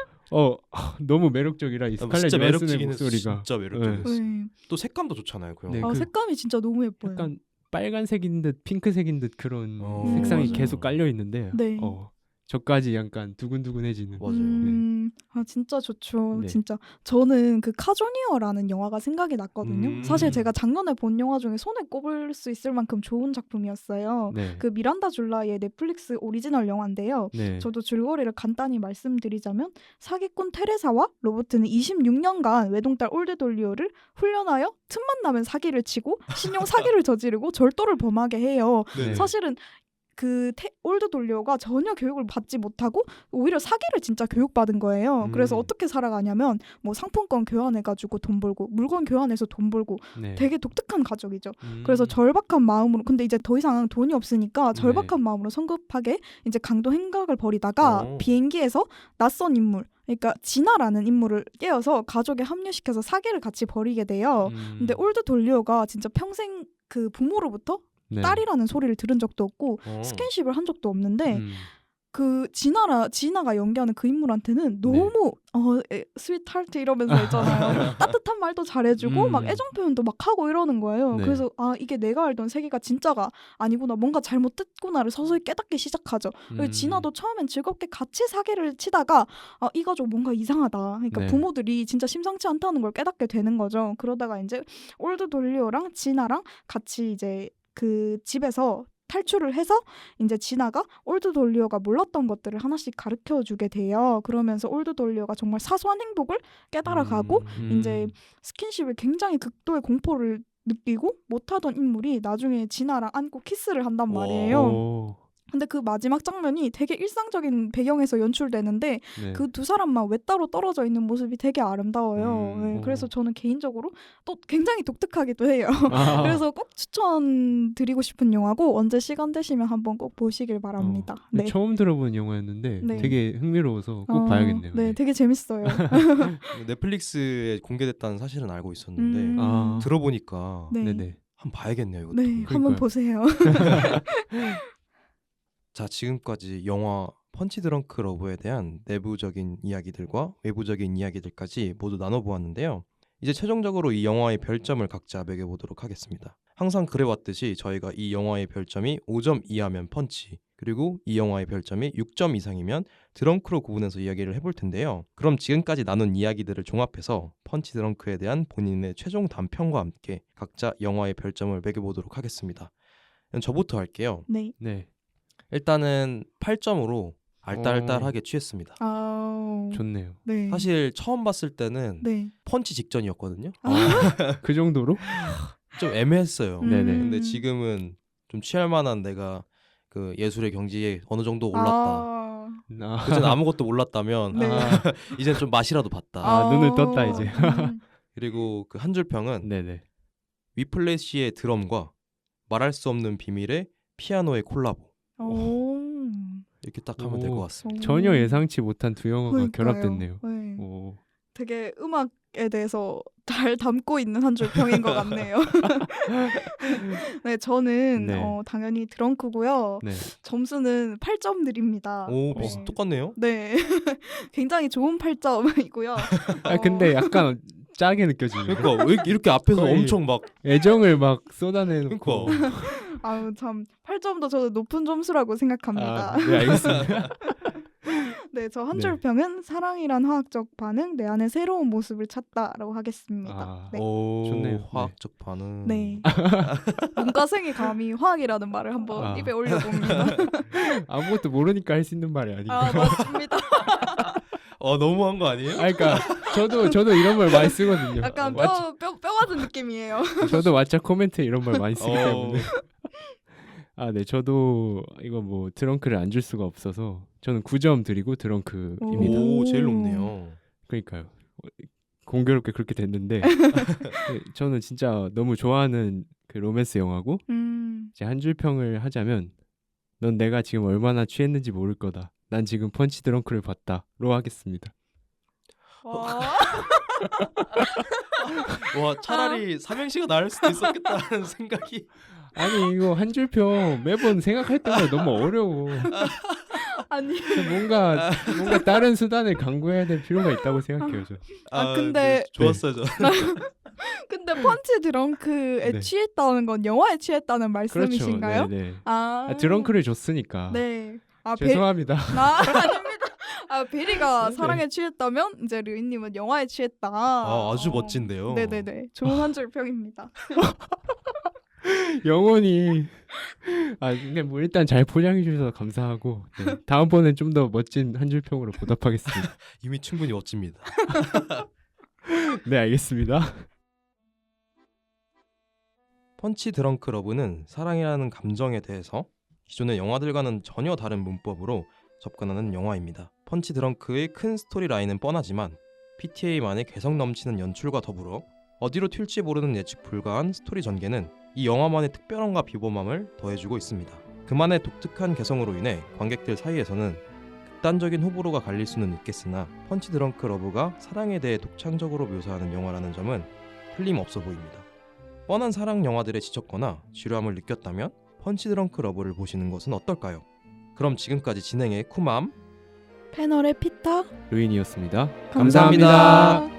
Speaker 2: 너무 매력적이라 이 스칼렛
Speaker 1: 진짜
Speaker 2: 요한슨의
Speaker 1: 매력적인
Speaker 2: 목소리가
Speaker 1: 진짜 매력적이었어.
Speaker 3: 네.
Speaker 1: 또 색감도 좋잖아요 그 영화.
Speaker 2: 네,
Speaker 3: 아
Speaker 2: 그
Speaker 3: 색감이 진짜 너무 예뻐요.
Speaker 2: 약간 빨간색인 듯 핑크색인 듯 그런
Speaker 1: 어,
Speaker 2: 색상이
Speaker 1: 맞아요.
Speaker 2: 계속 깔려 있는데
Speaker 3: 네.
Speaker 2: 저까지 약간 두근두근해지는.
Speaker 1: 맞아요.
Speaker 3: 아 진짜 좋죠.
Speaker 2: 네.
Speaker 3: 진짜 저는 그 카조니어라는 영화가 생각이 났거든요. 사실 제가 작년에 본 영화 중에 손에 꼽을 수 있을 만큼 좋은 작품이었어요.
Speaker 2: 네.
Speaker 3: 그 미란다 줄라의 넷플릭스 오리지널 영화인데요.
Speaker 2: 네.
Speaker 3: 저도 줄거리를 간단히 말씀드리자면 사기꾼 테레사와 로버트는 26년간 외동딸 올드돌리오를 훈련하여 틈만 나면 사기를 치고 신용 사기를 저지르고 절도를 범하게 해요.
Speaker 2: 네.
Speaker 3: 사실은 그 올드돌리오가 전혀 교육을 받지 못하고 오히려 사기를 진짜 교육받은 거예요. 그래서 어떻게 살아가냐면 뭐 상품권 교환해가지고 돈 벌고 물건 교환해서 돈 벌고
Speaker 2: 네.
Speaker 3: 되게 독특한 가족이죠. 그래서 절박한 마음으로 근데 이제 더 이상 돈이 없으니까 절박한 마음으로 성급하게 이제 강도 행각을 벌이다가 비행기에서 낯선 인물 그러니까 진아라는 인물을 깨워서 가족에 합류시켜서 사기를 같이 벌이게 돼요. 근데 올드 돌리오가 진짜 평생 그 부모로부터
Speaker 2: 네.
Speaker 3: 딸이라는 소리를 들은 적도 없고 스킨십을 한 적도 없는데 그 진아가 연기하는 그 인물한테는 너무 스윗하트 이러면서 있잖아요. 따뜻한 말도 잘해주고 막 애정 표현도 막 하고 이러는 거예요.
Speaker 2: 네.
Speaker 3: 그래서 아 이게 내가 알던 세계가 진짜가 아니구나 뭔가 잘못됐구나를 서서히 깨닫기 시작하죠. 그리고 진아도 처음엔 즐겁게 같이 사기를 치다가 아 이 가족 뭔가 이상하다. 그러니까
Speaker 2: 네.
Speaker 3: 부모들이 진짜 심상치 않다는 걸 깨닫게 되는 거죠. 그러다가 이제 올드 돌리오랑 진아랑 같이 이제 그 집에서 탈출을 해서 이제 진아가 올드 돌리오가 몰랐던 것들을 하나씩 가르쳐 주게 돼요. 그러면서 올드 돌리오가 정말 사소한 행복을 깨달아가고 이제 스킨십에 굉장히 극도의 공포를 느끼고 못하던 인물이 나중에 진아랑 안고 키스를 한단 말이에요. 근데 그 마지막 장면이 되게 일상적인 배경에서 연출되는데
Speaker 2: 네.
Speaker 3: 그 두 사람만 외따로 떨어져 있는 모습이 되게 아름다워요. 네, 그래서 저는 개인적으로 또 굉장히 독특하기도 해요. 그래서 꼭 추천드리고 싶은 영화고 언제 시간 되시면 한번 꼭 보시길 바랍니다. 네.
Speaker 2: 처음 들어본 영화였는데
Speaker 3: 네.
Speaker 2: 되게 흥미로워서 꼭 봐야겠네요.
Speaker 3: 네, 되게 재밌어요.
Speaker 1: 넷플릭스에 공개됐다는 사실은 알고 있었는데 들어보니까
Speaker 3: 네.
Speaker 2: 네네.
Speaker 1: 한번 봐야겠네요. 이것도.
Speaker 3: 네, 한번 보세요.
Speaker 1: 자, 지금까지 영화 펀치 드렁크 러브에 대한 내부적인 이야기들과 외부적인 이야기들까지 모두 나눠보았는데요. 이제 최종적으로 이 영화의 별점을 각자 매겨보도록 하겠습니다. 항상 그래왔듯이 저희가 이 영화의 별점이 5점 이하면 펀치, 그리고 이 영화의 별점이 6점 이상이면 드렁크로 구분해서 이야기를 해볼 텐데요. 그럼 지금까지 나눈 이야기들을 종합해서 펀치 드렁크에 대한 본인의 최종 단평과 함께 각자 영화의 별점을 매겨보도록 하겠습니다. 저부터 할게요.
Speaker 3: 네.
Speaker 2: 네.
Speaker 1: 일단은 8점으로 알딸딸하게 취했습니다.
Speaker 2: 좋네요.
Speaker 3: 네.
Speaker 1: 사실 처음 봤을 때는
Speaker 3: 네.
Speaker 1: 펀치 직전이었거든요.
Speaker 2: 그 정도로?
Speaker 1: 좀 애매했어요.
Speaker 2: 네네.
Speaker 1: 근데 지금은 좀 취할 만한 내가 그 예술의 경지에 어느 정도 올랐다. 그전 아무것도 몰랐다면
Speaker 3: 네.
Speaker 1: 이젠 좀 맛이라도 봤다.
Speaker 2: 눈을 떴다 이제.
Speaker 1: 그리고 그 한 줄 평은
Speaker 2: 네네.
Speaker 1: 위플래시의 드럼과 말할 수 없는 비밀의 피아노의 콜라보. 이렇게 딱 하면 될 것 같습니다.
Speaker 2: 전혀 예상치 못한 두 영화가
Speaker 3: 그러니까요.
Speaker 2: 결합됐네요.
Speaker 3: 네.
Speaker 2: 오.
Speaker 3: 되게 음악에 대해서 잘 담고 있는 한 줄 평인 것 같네요. 네, 저는
Speaker 2: 네.
Speaker 3: 당연히 드렁크고요.
Speaker 2: 네.
Speaker 3: 점수는 8점 드립니다.
Speaker 1: 오,
Speaker 3: 네.
Speaker 1: 똑같네요.
Speaker 3: 네, 굉장히 좋은 8점이고요.
Speaker 2: 근데 약간 짜게 느껴지네요.
Speaker 1: 그러니까 왜 이렇게 앞에서
Speaker 2: 거의
Speaker 1: 엄청 막
Speaker 2: 애정을 막 쏟아내놓고.
Speaker 1: 그러니까
Speaker 3: 아유 참 8점도 저는 높은 점수라고 생각합니다.
Speaker 2: 네, 알겠습니다.
Speaker 3: 네, 저 한
Speaker 2: 네.
Speaker 3: 줄 평은 사랑이란 화학적 반응, 내 안에 새로운 모습을 찾다라고 하겠습니다. 네.
Speaker 1: 오,
Speaker 2: 좋네요.
Speaker 1: 화학적 반응.
Speaker 3: 네. 문과생이 감히 화학이라는 말을 한번 입에 올려봅니다.
Speaker 2: 아무것도 모르니까 할 수 있는 말이 아닌가.
Speaker 3: 아 맞습니다.
Speaker 1: 너무한 거 아니에요?
Speaker 2: 그러니까 저도 이런 말 많이 쓰거든요.
Speaker 3: 약간 뼈 맞은 느낌이에요.
Speaker 2: 저도 왓챠 코멘트에 이런 말 많이 쓰기 때문에. 네, 저도 이거 뭐 드렁크를 안 줄 수가 없어서 저는 9점 드리고 드렁크입니다.
Speaker 1: 오, 제일 높네요.
Speaker 2: 그러니까요. 공교롭게 그렇게 됐는데 저는 진짜 너무 좋아하는 그 로맨스 영화고 이제 한 줄 평을 하자면 넌 내가 지금 얼마나 취했는지 모를 거다. 난 지금 펀치 드렁크를 봤다로 하겠습니다.
Speaker 1: 와, 차라리 삼행시가 나을 수도 있었겠다는 생각이.
Speaker 2: 아니 이거 한 줄 평 매번 생각했던 거 너무 어려워.
Speaker 3: 아니
Speaker 2: 뭔가 다른 수단을 강구해야 될 필요가 있다고 생각해요. 저.
Speaker 3: 근데
Speaker 1: 좋았어요. 저.
Speaker 3: 근데 펀치 드렁크에
Speaker 2: 네.
Speaker 3: 취했다는 건 영화에 취했다는 말씀이신가요?
Speaker 2: 그렇죠. 네네.
Speaker 3: 아,
Speaker 2: 드렁크를 줬으니까.
Speaker 3: 네. 아,
Speaker 2: 죄송합니다.
Speaker 3: 아닙니다. 아, 베리가
Speaker 2: 네.
Speaker 3: 사랑에 취했다면 이제 류이님은 영화에 취했다.
Speaker 1: 아주 멋진데요.
Speaker 3: 네네네. 좋은 한 줄 평입니다.
Speaker 2: 영혼이 근데 뭐 일단 잘 포장해 주셔서 감사하고 네. 다음번엔 좀 더 멋진 한 줄 평으로 보답하겠습니다.
Speaker 1: 이미 충분히 멋집니다.
Speaker 2: 네, 알겠습니다.
Speaker 1: 펀치 드렁크 러브는 사랑이라는 감정에 대해서 기존의 영화들과는 전혀 다른 문법으로 접근하는 영화입니다. 펀치 드렁크의 큰 스토리 라인은 뻔하지만 PTA만의 개성 넘치는 연출과 더불어 어디로 튈지 모르는 예측 불가한 스토리 전개는 이 영화만의 특별함과 비범함을 더해주고 있습니다. 그만의 독특한 개성으로 인해 관객들 사이에서는 극단적인 호불호가 갈릴 수는 있겠으나 펀치 드렁크 러브가 사랑에 대해 독창적으로 묘사하는 영화라는 점은 틀림없어 보입니다. 뻔한 사랑 영화들에 지쳤거나 지루함을 느꼈다면 펀치 드렁크 러브를 보시는 것은 어떨까요? 그럼 지금까지 진행의 쿠맘
Speaker 3: 패널의 피터
Speaker 2: 루인이었습니다.
Speaker 3: 감사합니다.